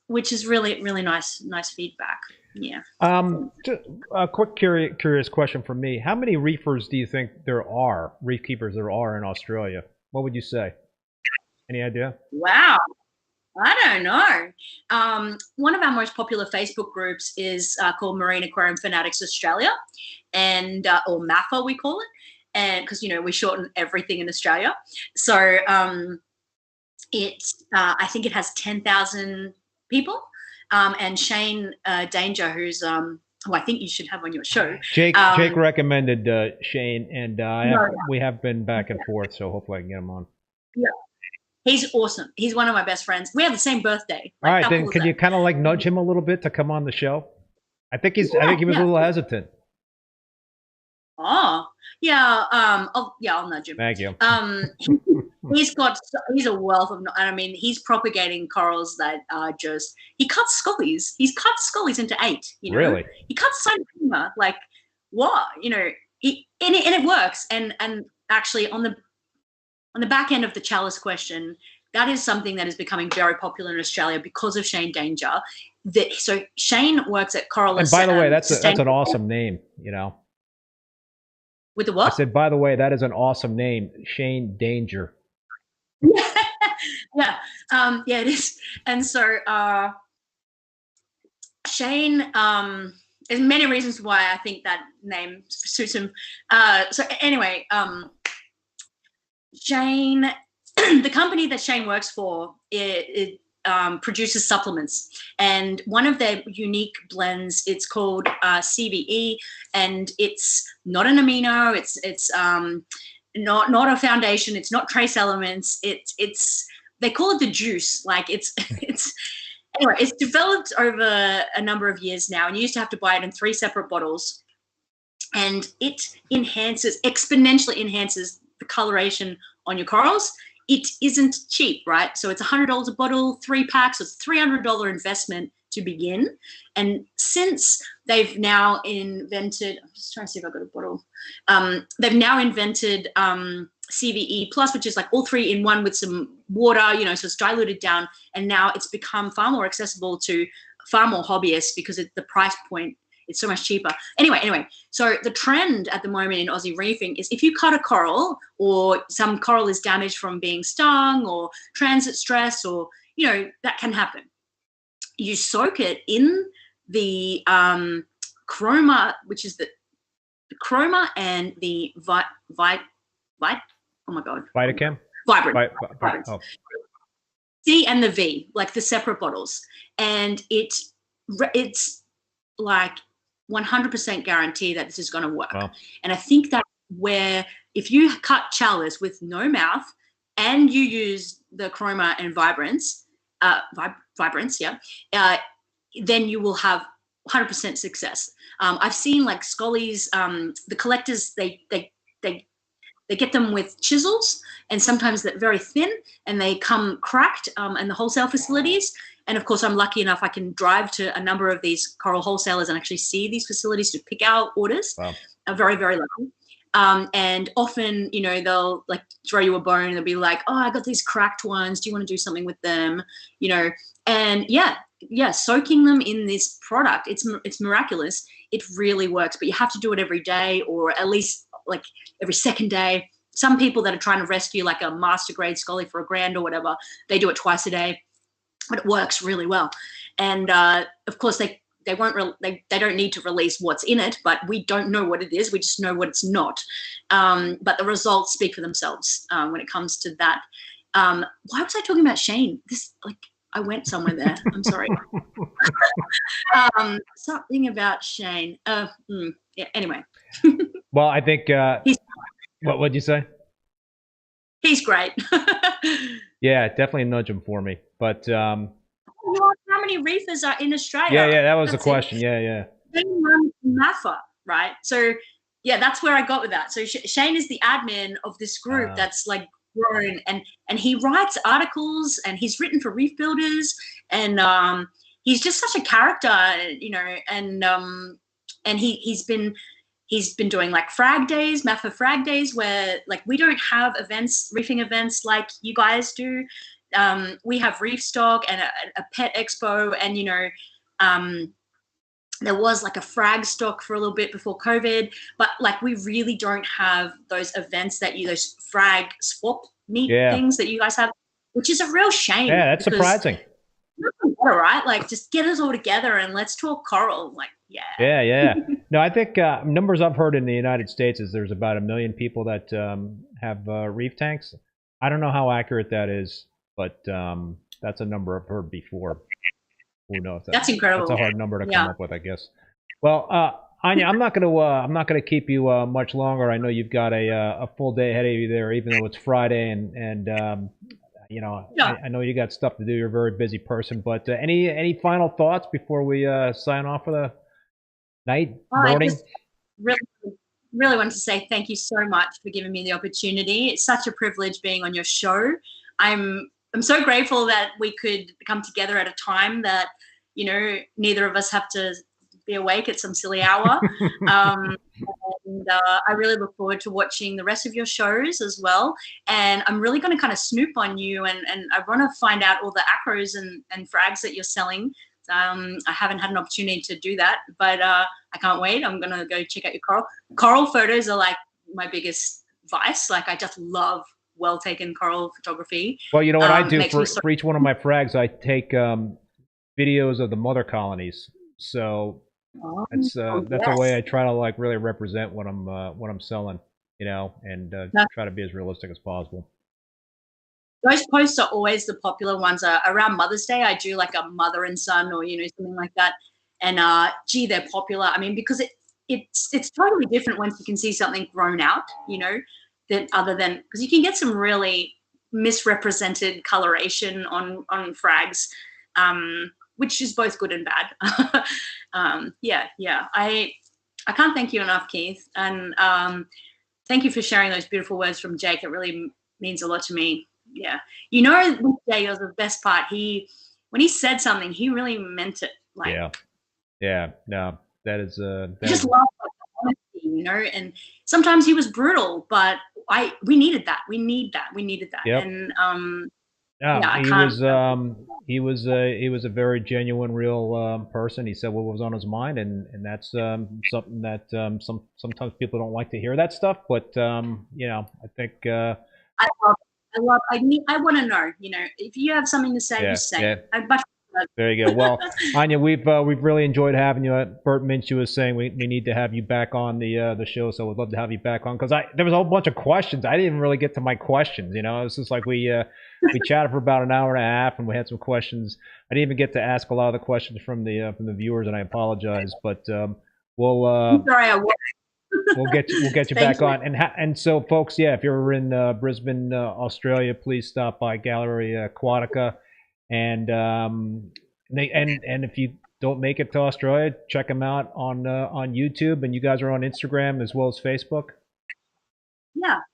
which is really, really nice feedback. Yeah. A quick curious question from me. How many reefers do you think there are, reef keepers there are in Australia? What would you say? Any idea? Wow. I don't know. One of our most popular Facebook groups is called Marine Aquarium Fanatics Australia, and or MAFA we call it, and because, you know, we shorten everything in Australia. So it's I think it has 10,000 people, and Shane Danger, who's who I think you should have on your show. Jake recommended Shane, and we have been back and forth, so hopefully I can get him on. Yeah. He's awesome. He's one of my best friends. We have the same birthday. All right, then could you kind of like nudge him a little bit to come on the show? I think he was a little hesitant. Oh, yeah. I'll nudge him. Thank you. He's a wealth of, I mean, he's propagating corals that are just, he cuts scullies. He's cut scullies into 8. You know? Really? He cuts cyanothema. Like, what? You know, and it works. And actually on the back end of the chalice question, that is something that is becoming very popular in Australia because of Shane Danger. So Shane works at Coral. And by the way, that's an awesome name, you know. With the what? I said, by the way, that is an awesome name, Shane Danger. Yeah, it is. And so Shane, there's many reasons why I think that name suits him. So anyway, Shane, the company that Shane works for, it produces supplements, and one of their unique blends, it's called CBE, and it's not an amino, it's not a foundation, it's not trace elements, it's they call it the juice. Like it's anyway, it's developed over a number of years now, and you used to have to buy it in 3 separate bottles, and it exponentially enhances the coloration on your corals. It isn't cheap, right? So it's $100 a bottle, 3 packs. So it's a $300 investment to begin. And since they've now invented, I'm just trying to see if I've got a bottle. They've now invented CVE Plus, which is like all 3 in 1 with some water, you know, so it's diluted down. And now it's become far more accessible to far more hobbyists because the price point, it's so much cheaper. Anyway, so the trend at the moment in Aussie reefing is if you cut a coral, or some coral is damaged from being stung or transit stress, or, you know, that can happen. You soak it in the chroma, which is the chroma and the oh my God. Vitacam? Vibrant. Oh. C and the V, like the separate bottles. And it's like 100% guarantee that this is going to work. Wow. And I think that where if you cut chalice with no mouth and you use the chroma and vibrance, then you will have 100% success. I've seen like Scully's, the collectors, they they get them with chisels, and sometimes they're very thin, and they come cracked in the wholesale facilities. And of course, I'm lucky enough I can drive to a number of these coral wholesalers and actually see these facilities to pick out orders. Wow. I'm very, very lucky. And often, you know, they'll like throw you a bone. They'll be like, oh, I got these cracked ones. Do you want to do something with them? You know, and yeah, soaking them in this product, it's miraculous. It really works, but you have to do it every day, or at least like every second day. Some people that are trying to rescue like a master grade scully for $1,000 or whatever, they do it twice a day, but it works really well. And of course they don't need to release what's in it, but we don't know what it is. We just know what it's not. But the results speak for themselves when it comes to that. Why was I talking about Shane? I went somewhere there. I'm sorry. Something about Shane. Yeah, anyway. Well, I think, what'd you say? He's great. Yeah, definitely nudge him for me. But how many reefers are in Australia? Yeah, that was the question. Yeah. Shane runs MAFA, right? So yeah, that's where I got with that. So Shane is the admin of this group that's like grown, and he writes articles, and he's written for Reef Builders, and he's just such a character, you know, and he's been doing like frag days, MAFA frag days, where like we don't have events, reefing events like you guys do. We have Reef Stock and a pet expo, and you know, there was like a frag stock for a little bit before COVID, but like we really don't have those events those frag swap meet things that you guys have, which is a real shame. Yeah, that's surprising. All right, like just get us all together and let's talk coral. Like, yeah. Yeah. No, I think numbers I've heard in the United States is there's about 1 million people that have reef tanks. I don't know how accurate that is, but that's a number I've heard before. Who knows? That's incredible. That's a hard number to come up with, I guess. Well, Ania, I'm not gonna keep you much longer. I know you've got a full day ahead of you there, even though it's Friday, and you know, I know you got stuff to do. You're a very busy person, but any final thoughts before we sign off for the night, morning? I just really wanted to say thank you so much for giving me the opportunity. It's such a privilege being on your show. I'm so grateful that we could come together at a time that, you know, neither of us have to be awake at some silly hour. And I really look forward to watching the rest of your shows as well. And I'm really going to kind of snoop on you, and I want to find out all the acros and frags that you're selling. I haven't had an opportunity to do that, but I can't wait. I'm going to go check out your coral. Coral photos are like my biggest vice. Like I just love well-taken coral photography. Well, you know what I do for each one of my frags, I take videos of the mother colonies. So that's a way I try to like really represent what I'm selling, you know, and try to be as realistic as possible. Those posts are always the popular ones. Around Mother's Day, I do like a mother and son, or you know, something like that. And gee, they're popular. I mean, because it's totally different once you can see something grown out, you know. Other than because you can get some really misrepresented coloration on frags, which is both good and bad. Yeah. I can't thank you enough, Keith, and thank you for sharing those beautiful words from Jake. It really means a lot to me. Yeah, you know, with Jake was the best part. When he said something, he really meant it. Like, yeah. No, that is just love honesty, you know. And sometimes he was brutal, but we needed that. We needed that. Yep. And he was a very genuine, real person. He said what was on his mind, and that's something that sometimes people don't like to hear that stuff. But you know, I think I want to know. You know, if you have something to say, just say. Yeah. There you go. Well, Ania, we've really enjoyed having you. Bert Minshew was saying we need to have you back on the show, so we'd love to have you back on, because there was a whole bunch of questions. I didn't even really get to my questions. You know, it was just like we chatted for about an hour and a half, and we had some questions. I didn't even get to ask a lot of the questions from the viewers, and I apologize. But we'll get you back on. And so, folks, yeah, if you're in Brisbane, Australia, please stop by Gallery Aquatica. And if you don't make it to Australia, check them out on YouTube. And you guys are on Instagram as well as Facebook.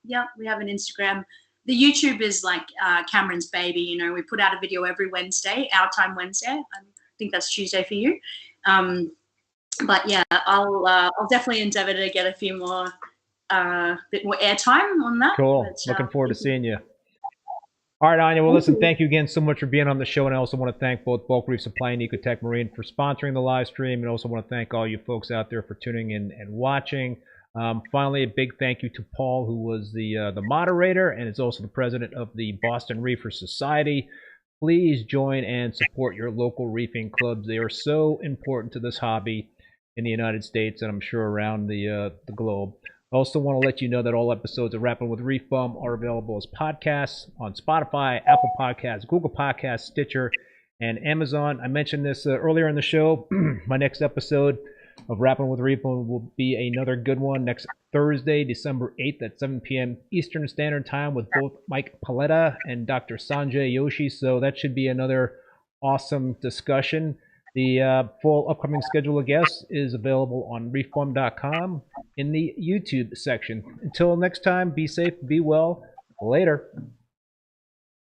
yeah, we have an Instagram. The YouTube is like Cameron's baby. You know, we put out a video every Wednesday, our time Wednesday. I think that's Tuesday for you. But yeah, I'll definitely endeavour to get a few more, bit more airtime on that. Cool. But, Looking forward to seeing you. All right, Ania. Well, listen, thank you again so much for being on the show. And I also want to thank both Bulk Reef Supply and Ecotech Marine for sponsoring the live stream. And also want to thank all you folks out there for tuning in and watching. Finally, a big thank you to Paul, who was the moderator and is also the president of the Boston Reefer Society. Please join and support your local reefing clubs. They are so important to this hobby in the United States and I'm sure around the globe. I also want to let you know that all episodes of Rappin With ReefBum are available as podcasts on Spotify, Apple Podcasts, Google Podcasts, Stitcher, and Amazon. I mentioned this earlier in the show. My next episode of Rappin With ReefBum will be another good one next Thursday, December 8th at 7 p.m. Eastern Standard Time with both Mike Paletta and Dr. Sanjay Yoshi. So that should be another awesome discussion. The full upcoming schedule of guests is available on reefbum.com in the YouTube section. Until next time, be safe, be well. Later.